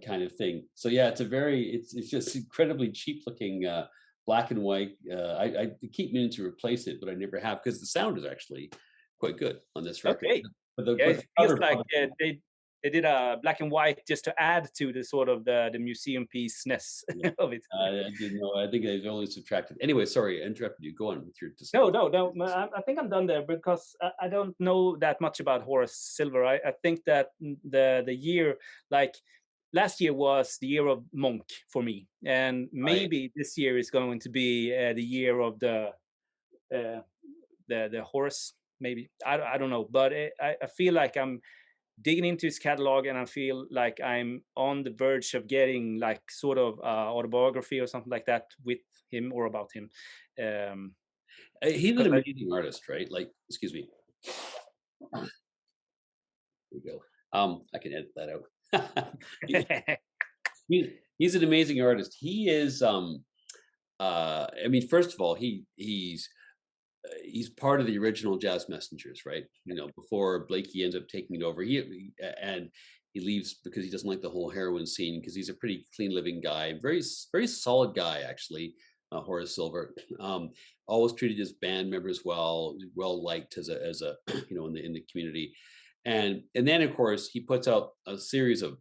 kind of thing. So yeah, it's just incredibly cheap looking black and white. I keep meaning to replace it, but I never have because the sound is actually quite good on this record. Okay. But Yeah, but it feels like they did a black and white just to add to the sort of the museum piece-ness of it. I didn't know. I think they've only subtracted. Anyway, sorry, I interrupted you. Go on with your No, discussion. no, no. I think I'm done there because I don't know that much about Horace Silver. I think that the year, like last year, was the year of Monk for me, and Right. maybe this year is going to be the year of uh, the Horace. Maybe I don't know, but I feel like I'm digging into his catalog, and I feel like I'm on the verge of getting like sort of autobiography or something like that with him or about him. Um, He's an because I amazing artist, right? Like, excuse me. Here we go. I can edit that out. He- he's an amazing artist. He is. I mean, first of all, he's part of the original Jazz Messengers, right? Before Blakey ends up taking it over. And he leaves because he doesn't like the whole heroin scene because he's a pretty clean living guy, very solid guy actually. Horace Silver, always treated his band members well liked as a in the community, and then of course he puts out a series of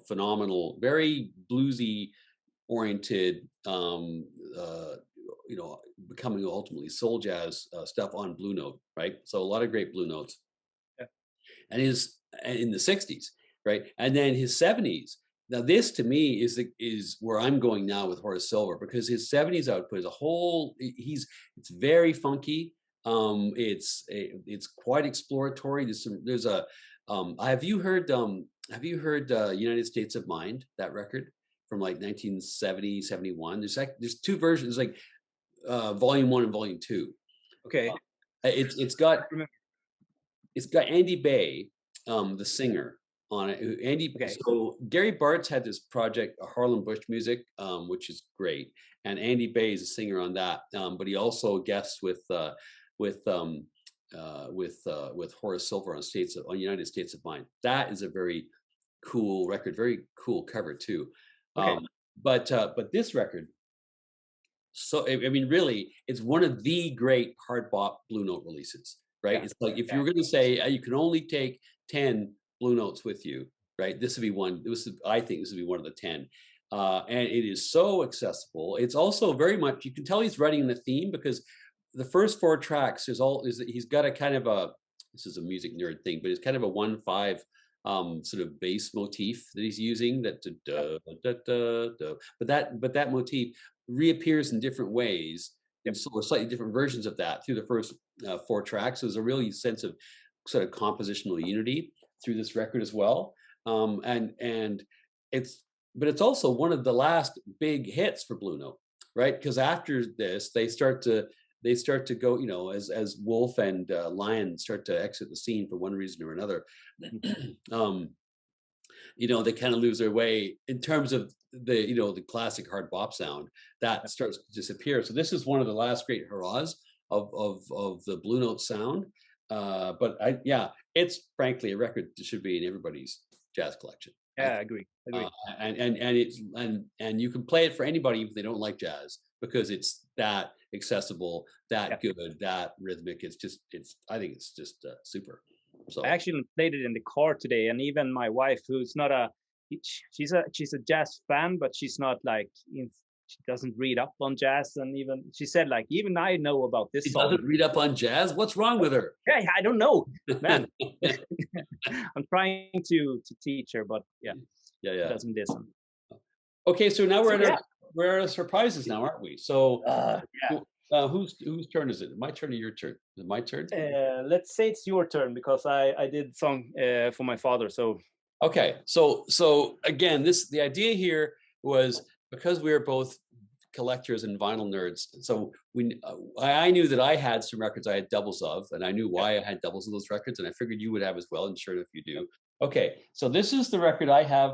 phenomenal, very bluesy oriented becoming ultimately soul jazz stuff on Blue Note, right? So a lot of great Blue Notes, yeah, and his in the 60s, right? And then his 70s. Now this to me is where I'm going now with Horace Silver, because his 70s output is a whole it's very funky. It's quite exploratory. There's a have you heard United States of Mind, that record from like 1970, 71? There's two versions, like volume 1 and volume 2. okay. It's I got remember. Andy Bay, the singer, on it. Okay, So Gary Bartz had this project, Harlem Bush Music, which is great, and Andy Bay is a singer on that. But he also guests with Horace Silver on United States of Mind. That is a very cool record, very cool cover too. okay, But this record, so I mean, really, it's one of the great hard bop Blue Note releases, right? yeah, It's like if you yeah, were going to say you can only take 10 Blue Notes with you, right? This would be one. I think this would be one of the 10. And it is so accessible. It's also very much, you can tell he's writing the theme, because the first 4 tracks he's got a kind of this is a music nerd thing, but it's kind of a 1/5 sort of bass motif that he's using, that yeah, but that motif reappears in different ways, yep, and so slightly different versions of that through the first 4 tracks. So there's a really sense of sort of compositional unity through this record as well. And it's but it's also one of the last big hits for Blue Note, right? Because after this, they start to go, as Wolf and Lion start to exit the scene for one reason or another. Mm. um, they kind of lose their way in terms of the classic hard bop sound that Yeah. starts to disappear. So this is one of the last great hurrahs of the Blue Note sound. But yeah, it's frankly a record that should be in everybody's jazz collection. I Yeah, I agree. uh, Agree. and you can play it for anybody if they don't like jazz because it's that accessible, Yeah. that good, that rhythmic. It's I think it's just super. I So actually played it in the car today, and even my wife, who's not a she's a jazz fan, but she's not like she doesn't read up on jazz, and even she said like even I know about this he song. doesn't read up on jazz. What's wrong with her? Yeah, I don't know, man. I'm trying to teach her, but yeah, Yeah, she yeah. doesn't listen. Okay, so now So yeah, we're at our surprises now, aren't we? So yeah. whose turn is it? My turn or your turn? Is it my turn? Let's say it's your turn because I did song for my father. So Okay, so again, the idea here was because we were both collectors and vinyl nerds. So I knew that I had some records I had doubles of, and I knew yeah, why I had doubles of those records, and I figured you would have as well. And sure enough, you do. Okay, so this is the record I have.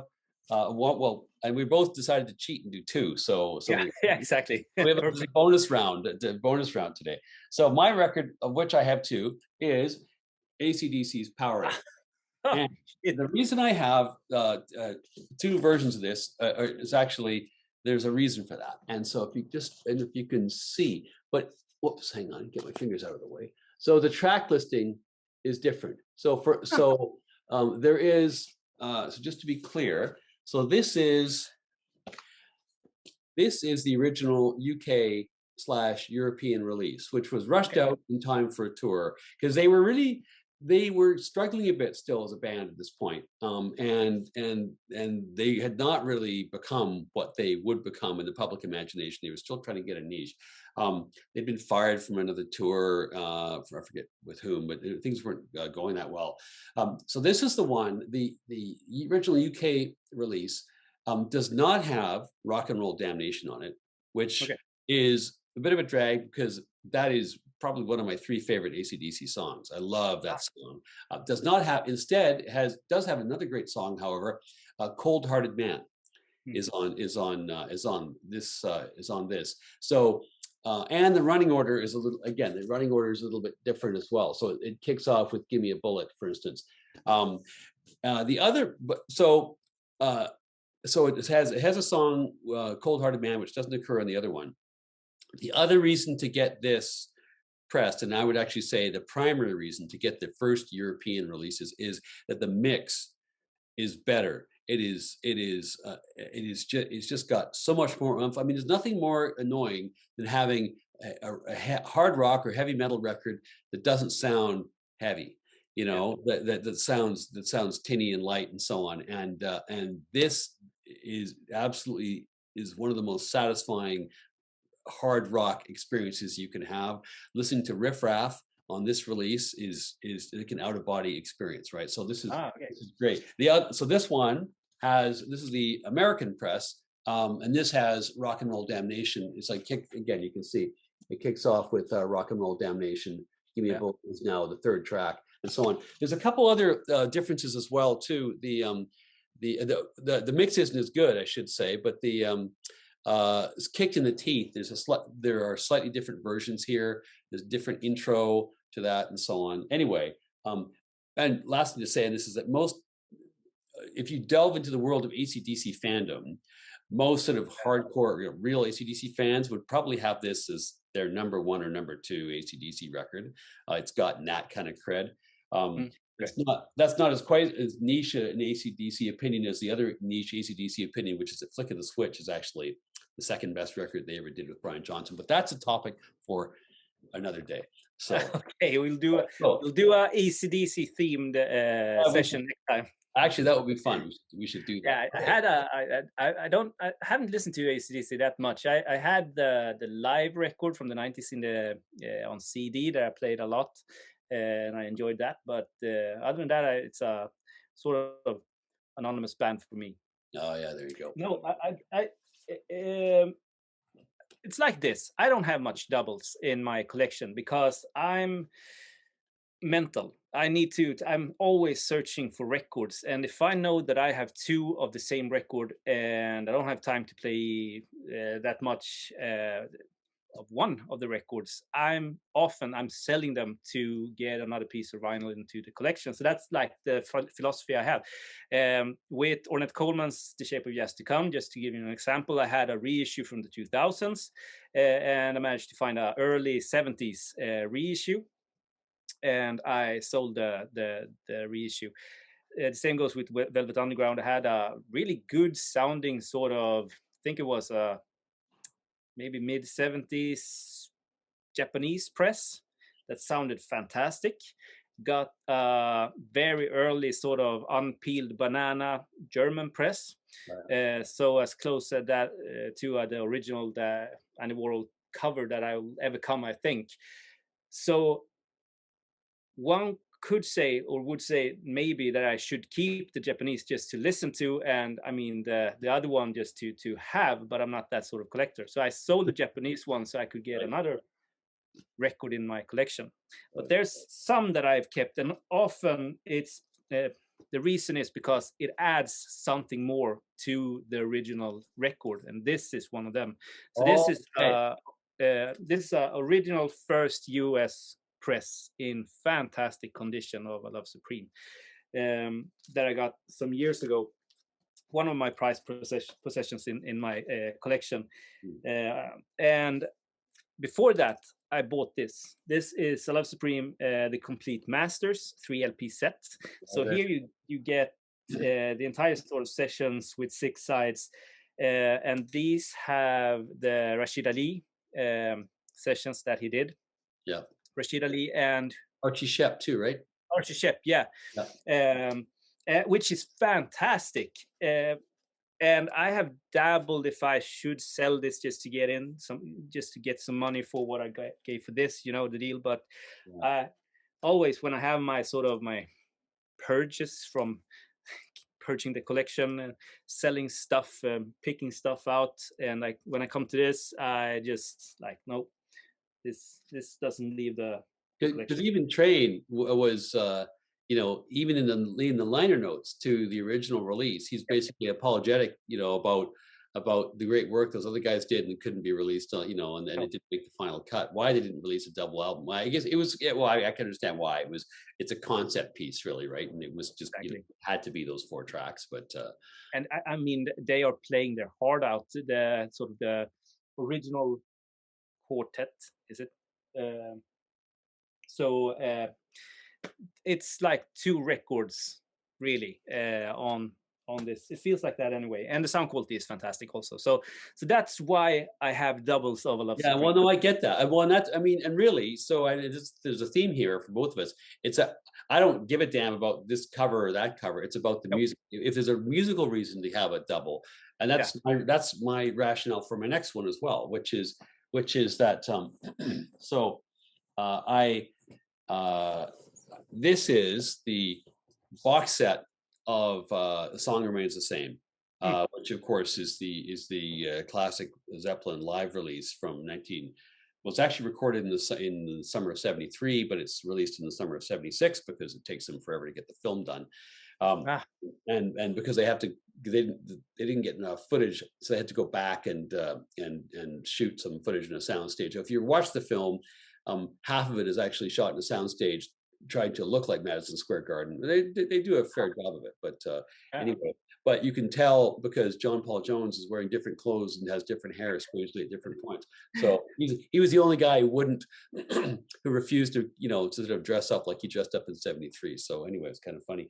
And we both decided to cheat and do two. So yeah, yeah, exactly. we have a Perfect. bonus round today. So my record, of which I have two, is AC/DC's Power It. Oh, And shit. the reason I have two versions of this is actually there's a reason for that. And so if you can see, but whoops, hang on, get my fingers out of the way. So the track listing is different. There is so just to be clear, so this is the original UK/European release, which was rushed Okay. out in time for a tour because they were struggling a bit still as a band at this point, and they had not really become what they would become in the public imagination. They were still trying to get a niche. They'd been fired from another tour, I forget with whom, but things weren't going that well. So this is the one. The original UK release does not have Rock and Roll Damnation on it, which Okay. is a bit of a drag because that is probably one of my three favorite AC/DC songs. I love Ah, that song. Does not have instead does have another great song, however, "Cold Hearted Man" hmm, is on this. So and the running order is a little bit different as well. So it kicks off with "Give Me a Bullet," for instance. Um, the other, but so it has a song, "Cold Hearted Man," which doesn't occur on the other one. The other reason to get this pressed, and I would actually say the primary reason to get the first European releases is that the mix is better. It's just got so much more oomph. I mean, there's nothing more annoying than having hard rock or heavy metal record that doesn't sound heavy. yeah. That sounds tinny and light and so on. And this is one of the most satisfying hard rock experiences you can have. Listening to Riff Raff on this release is like an out of body experience, right? So this is Ah, okay. this is great. So this is the American press, and this has Rock and Roll Damnation. It's like again, you can see it kicks off with Rock and Roll Damnation. Give Me a Yeah. Bullet is now the third track, and so on. There's a couple other differences as well too. The mix isn't as good, I should say, but it's kicked in the teeth. There are slightly different versions here. There's different intro to that and so on. Anyway, and lastly to say, and this is that if you delve into the world of AC/DC fandom, most sort of hardcore, real AC/DC fans would probably have this as their number one or number two AC/DC record. It's gotten that kind of cred. Um, Mm, okay. that's not as quite as niche an AC/DC opinion as the other niche AC/DC opinion, which is that Flick of the Switch is actually the second best record they ever did with Brian Johnson. But that's a topic for another day. So, Okay, so we'll do a AC/DC themed session next time. actually, that would be fun. We should do that. Yeah, I had I haven't listened to AC/DC that much. I had the live record from the 90s in the on CD that I played a lot, and I enjoyed that. But other than that, it's a sort of anonymous band for me. Oh yeah, there you go. No, um, it's like this. I don't have much doubles in my collection because I'm mental. I need to. I'm always searching for records, and if I know that I have two of the same record and I don't have time to play that much of one of the records, I'm selling them to get another piece of vinyl into the collection. So that's like the philosophy I have. With Ornette Coleman's The Shape of Yet to Come, just to give you an example, I had a reissue from the 2000s, and I managed to find an early 70s reissue, and I sold the reissue. The same goes with Velvet Underground. I had a really good sounding sort of, I think it was a maybe mid 70s Japanese press that sounded fantastic. Got a very early sort of unpeeled banana German press, so as close as that to the original the Andy Warhol cover that I will ever come, I think. So one could say or would say maybe that I should keep the Japanese just to listen to, and I mean the other one just to have, but I'm not that sort of collector. So I sold the Japanese one so I could get another record in my collection. But there's some that I've kept, and often it's the reason is because it adds something more to the original record, and this is one of them. So this is a original first US press in fantastic condition of A Love Supreme, that I got some years ago. One of my prized possessions in my collection, and before that I bought this. This is A Love Supreme, the complete masters 3 LP set. So here you get the entire sort of sessions with 6 sides, and these have the Rashid Ali sessions that he did. Yeah. Rashid Ali and Archie Shepp too, right? Archie Shepp, yeah. Which is fantastic. And I have dabbled if I should sell this just to get some money for what I gave for this, you know, the deal. But always when I have my sort of my purges from purging the collection and selling stuff, picking stuff out, and like when I come to this, I just like, nope, this doesn't leave the Because even Train was, you know, even in the liner notes to the original release, he's basically apologetic, you know, about the great work those other guys did and couldn't be released, you know, and it didn't make the final cut. Why they didn't release a double album? Why? I guess it was, yeah, well, I can understand why. It's a concept piece, really, right? And it was just, you know, had to be those 4 tracks. But and I mean, they are playing their heart out. The sort of the original quartet, is it? So it's like 2 records really on this. It feels like that anyway, and the sound quality is fantastic also. So that's why I have doubles of A Love Supreme. Well, no, I get that. Well, that's, I mean, and really, so there's a theme here for both of us. I don't give a damn about this cover or that cover. It's about the music. If there's a musical reason to have a double, and that's my rationale for my next one as well, which is that so this is the box set of The Song Remains the Same, which of course is the classic Zeppelin live release from well, it's actually recorded in the summer of '73, but it's released in the summer of '76 because it takes them forever to get the film done. And because they didn't get enough footage, so they had to go back and shoot some footage in a soundstage. If you watch the film, half of it is actually shot in a soundstage, trying to look like Madison Square Garden. They do a fair job of it, but anyway. But you can tell because John Paul Jones is wearing different clothes and has different hair, supposedly at different points. So he was the only guy who wouldn't, who refused to, you know, to sort of dress up like he dressed up in '73. So anyway, it's kind of funny.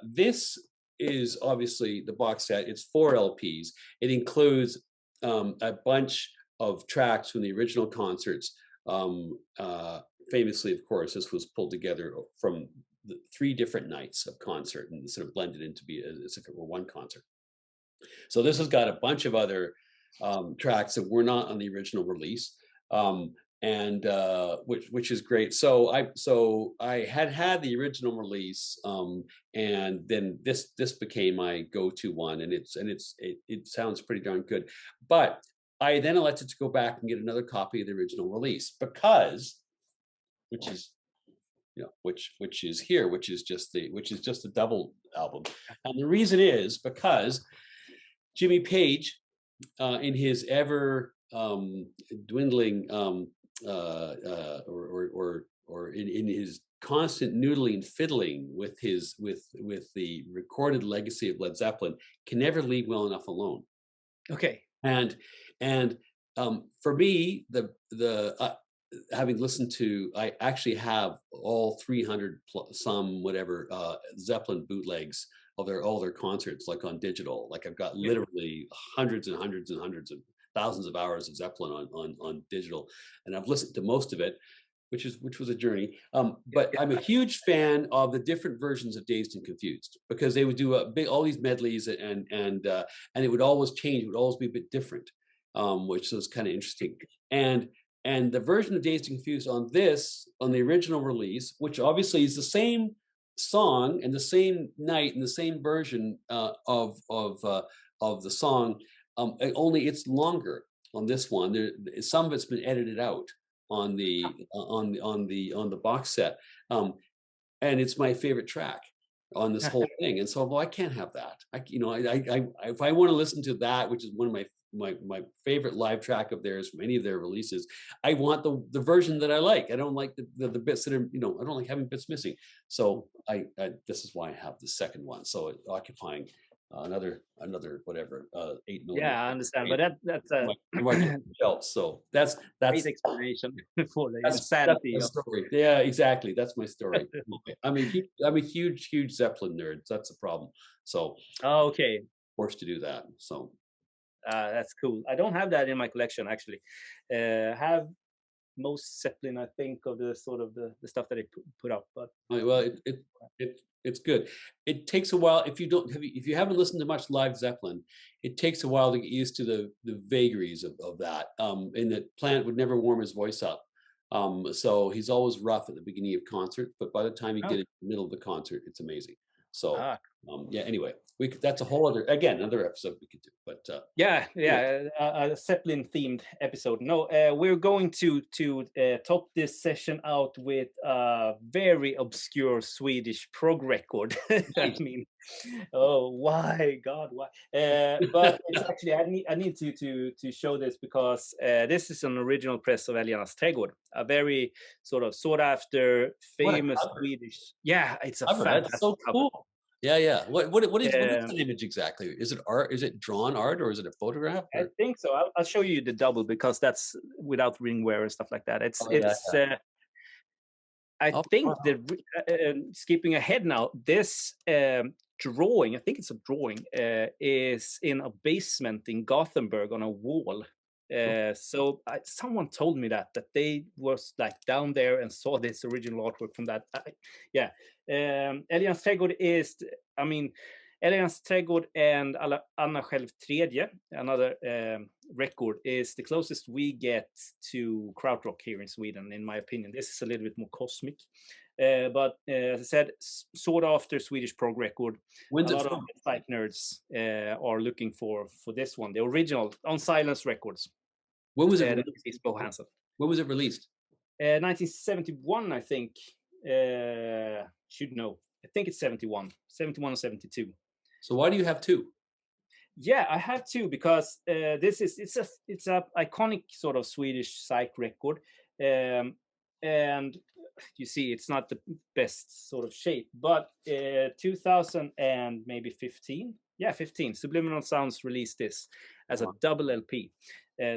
This is obviously the box set. It's 4 LPs. It includes a bunch of tracks from the original concerts. Famously, of course, this was pulled together from the 3 different nights of concert and sort of blended into be as if it were one concert. So this has got a bunch of other tracks that were not on the original release. and which is great. So I had the original release, and then this became my go-to one, and it sounds pretty darn good. But I then elected to go back and get another copy of the original release because, which is which is here, which is just a double album, and the reason is because Jimmy Page, in his ever dwindling or in his constant noodling and fiddling with the recorded legacy of Led Zeppelin, can never leave well enough alone. Okay. And for me, having listened to, I actually have all 300 some whatever Zeppelin bootlegs of all their concerts, like on digital. Like I've got literally hundreds and hundreds and hundreds of thousands of hours of Zeppelin on digital, and I've listened to most of it, which was a journey. But I'm a huge fan of the different versions of Dazed and Confused, because they would do all these medleys, and it would always change. It would always be a bit different, which was kind of interesting. And the version of Dazed and Confused on the original release, which obviously is the same song and the same night and the same version of the song, only it's longer on this one. Some of it's been edited out on the box set, and it's my favorite track on this whole thing. And so, well, I can't have that. If I want to listen to that, which is one of my favorite live track of theirs from any of their releases, I want the version that I like. I don't like the bits that are, I don't like having bits missing. So this is why I have the second one. So occupying another whatever 8 millimeter. Yeah, I understand, but that's a shelf. So that's great explanation for the insanity of story. Yeah, exactly. That's my story. I'm a huge Zeppelin nerd. So that's the problem. So okay, forced to do that. So that's cool. I don't have that in my collection actually. Have most Zeppelin, I think, of the sort of the stuff that they put up, but well, it's good. It takes a while if you haven't listened to much live Zeppelin. It takes a while to get used to the vagaries of that. And that Plant would never warm his voice up, so he's always rough at the beginning of concert, but by the time you get into the middle of the concert, it's amazing. So yeah. Anyway, that's a whole another episode we could do. But a Zeppelin themed episode. No, we're going to top this session out with a very obscure Swedish prog record. I mean, oh why, God, why? But it's actually I need to show this because this is an original press of Älgarnas trädgård, a very sort of sought after, famous Swedish. Yeah, it's a fantastic. That's so cool. Cover. Yeah. What is the image exactly? Is it art? Is it drawn art, or is it a photograph? Or? I think so. I'll show you the double, because that's without ring wear and stuff like that. I think skipping ahead now, this drawing, I think it's a drawing, is in a basement in Gothenburg on a wall. So someone told me that they was like down there and saw this original artwork from that. Älgarnas trädgård is, I mean, Älgarnas trädgård and Anna själv tredje, another record, is the closest we get to krautrock here in Sweden, in my opinion. This is a little bit more cosmic, but as I said, sought after Swedish prog record. When's a lot of psych nerds are looking for this one, the original on Silence Records. When was it released? When was it released? 1971, I think. Should know. I think it's 71 or 72. So why do you have two? Yeah, I have two because it's a iconic sort of Swedish psych record, and you see it's not the best sort of shape, but 2000 and maybe 15, 15, Subliminal Sounds released this as a double LP.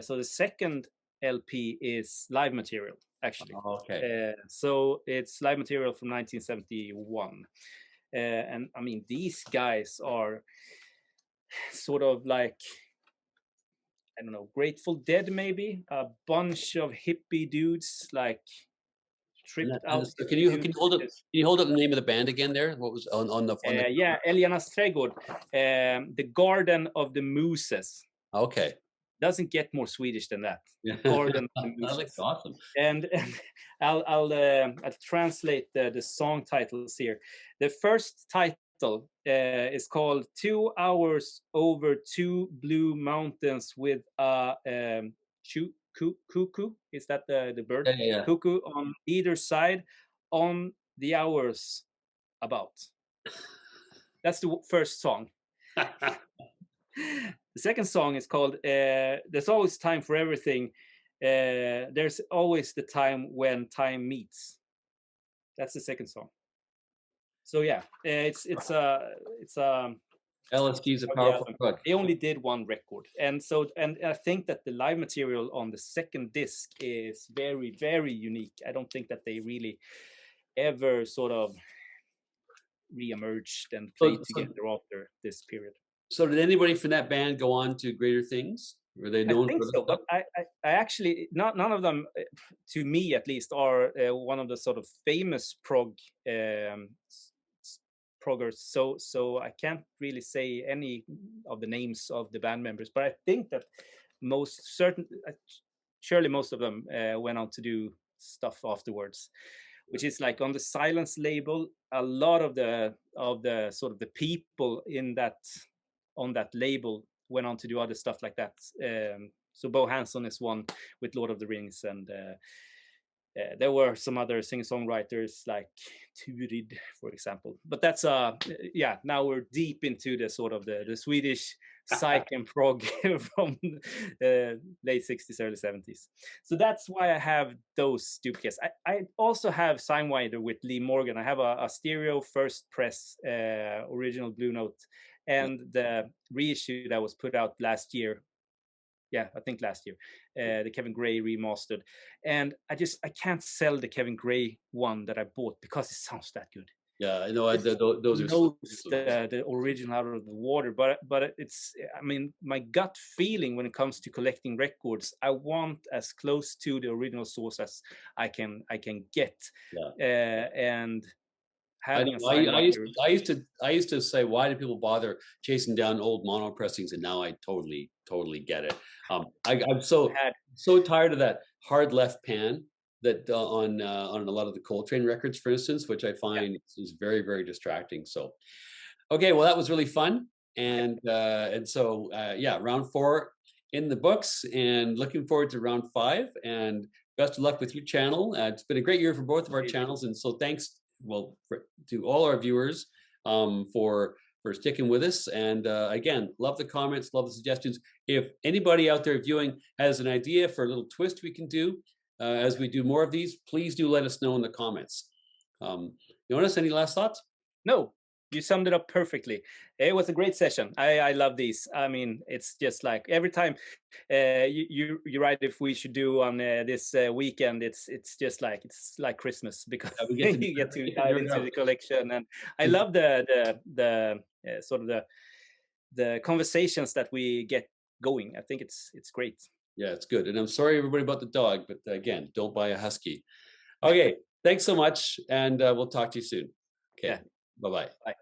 So the second LP is live material, actually. Okay. So it's live material from 1971. And I mean, these guys are sort of like, I don't know, Grateful Dead, maybe a bunch of hippie dudes, like tripped out. Can you hold up? Can you hold up the name of the band again? There, what was on the? Yeah, Älgarnas trädgård, the Garden of the Mooses. Okay. Doesn't get more Swedish than that, Yeah. or than That's Mauritius. awesome. And I'll translate the song titles here. The first title is called 2 hours over 2 blue mountains with a cuckoo. Is that the bird? Yeah, yeah, Cuckoo on either side on the hours about. That's the first song. yeah. The second song is called There's Always Time for Everything. There's always the time when time meets. That's the second song. So yeah, it's LSD is a yeah, powerful drug. they only did one record, and I think that the live material on the second disc is very, very unique. I don't think that they really ever sort of re-emerged and played together after this period. So did anybody from that band go on to greater things? Were they I known think for the so, stuff? but I actually none of them, to me at least, are one of the sort of famous proggers. So I can't really say any of the names of the band members, but I think that surely most of them went on to do stuff afterwards, which is like on the Silence label. A lot of the sort of the people in that on that label went on to do other stuff like that. So Bo Hanson is one with Lord of the Rings, and there were some other singer-songwriters like Turid, for example. But that's yeah. Now we're deep into the sort of the Swedish psych and prog from late 60s, early 70s. So that's why I have those duplicates. I also have Signwinder with Lee Morgan. I have a stereo first press original Blue Note, and the reissue that was put out last year. Yeah, I think last year, the Kevin Gray remastered, and I can't sell the Kevin Gray one that I bought because it sounds that good. Yeah, I know. Those are Knows so the original out of the water, but it's, I mean, my gut feeling when it comes to collecting records, I want as close to the original source as I can get, and I, having a I, I, used, Signwinder. I used to say, why do people bother chasing down old mono pressings? And now I totally get it. I'm so tired of that hard left pan that on a lot of the Coltrane records, for instance, which I find is very, very distracting. So, okay, well, that was really fun, and so yeah, round 4 in the books, and looking forward to round 5. And best of luck with your channel. It's been a great year for both of our channels, and so thanks to all our viewers for sticking with us. And again, love the comments, love the suggestions. If anybody out there viewing has an idea for a little twist we can do as we do more of these, please do let us know in the comments. Jonas, any last thoughts? No, you summed it up perfectly. It was a great session. I love these. I mean, it's just like every time you write if we should do on this weekend, it's just like Christmas, because you get to dive into the collection, and I love the sort of the conversations that we get going. I think it's great. Yeah, it's good. And I'm sorry everybody about the dog, but again, don't buy a husky. Okay, thanks so much, and we'll talk to you soon. Okay, bye-bye. Bye.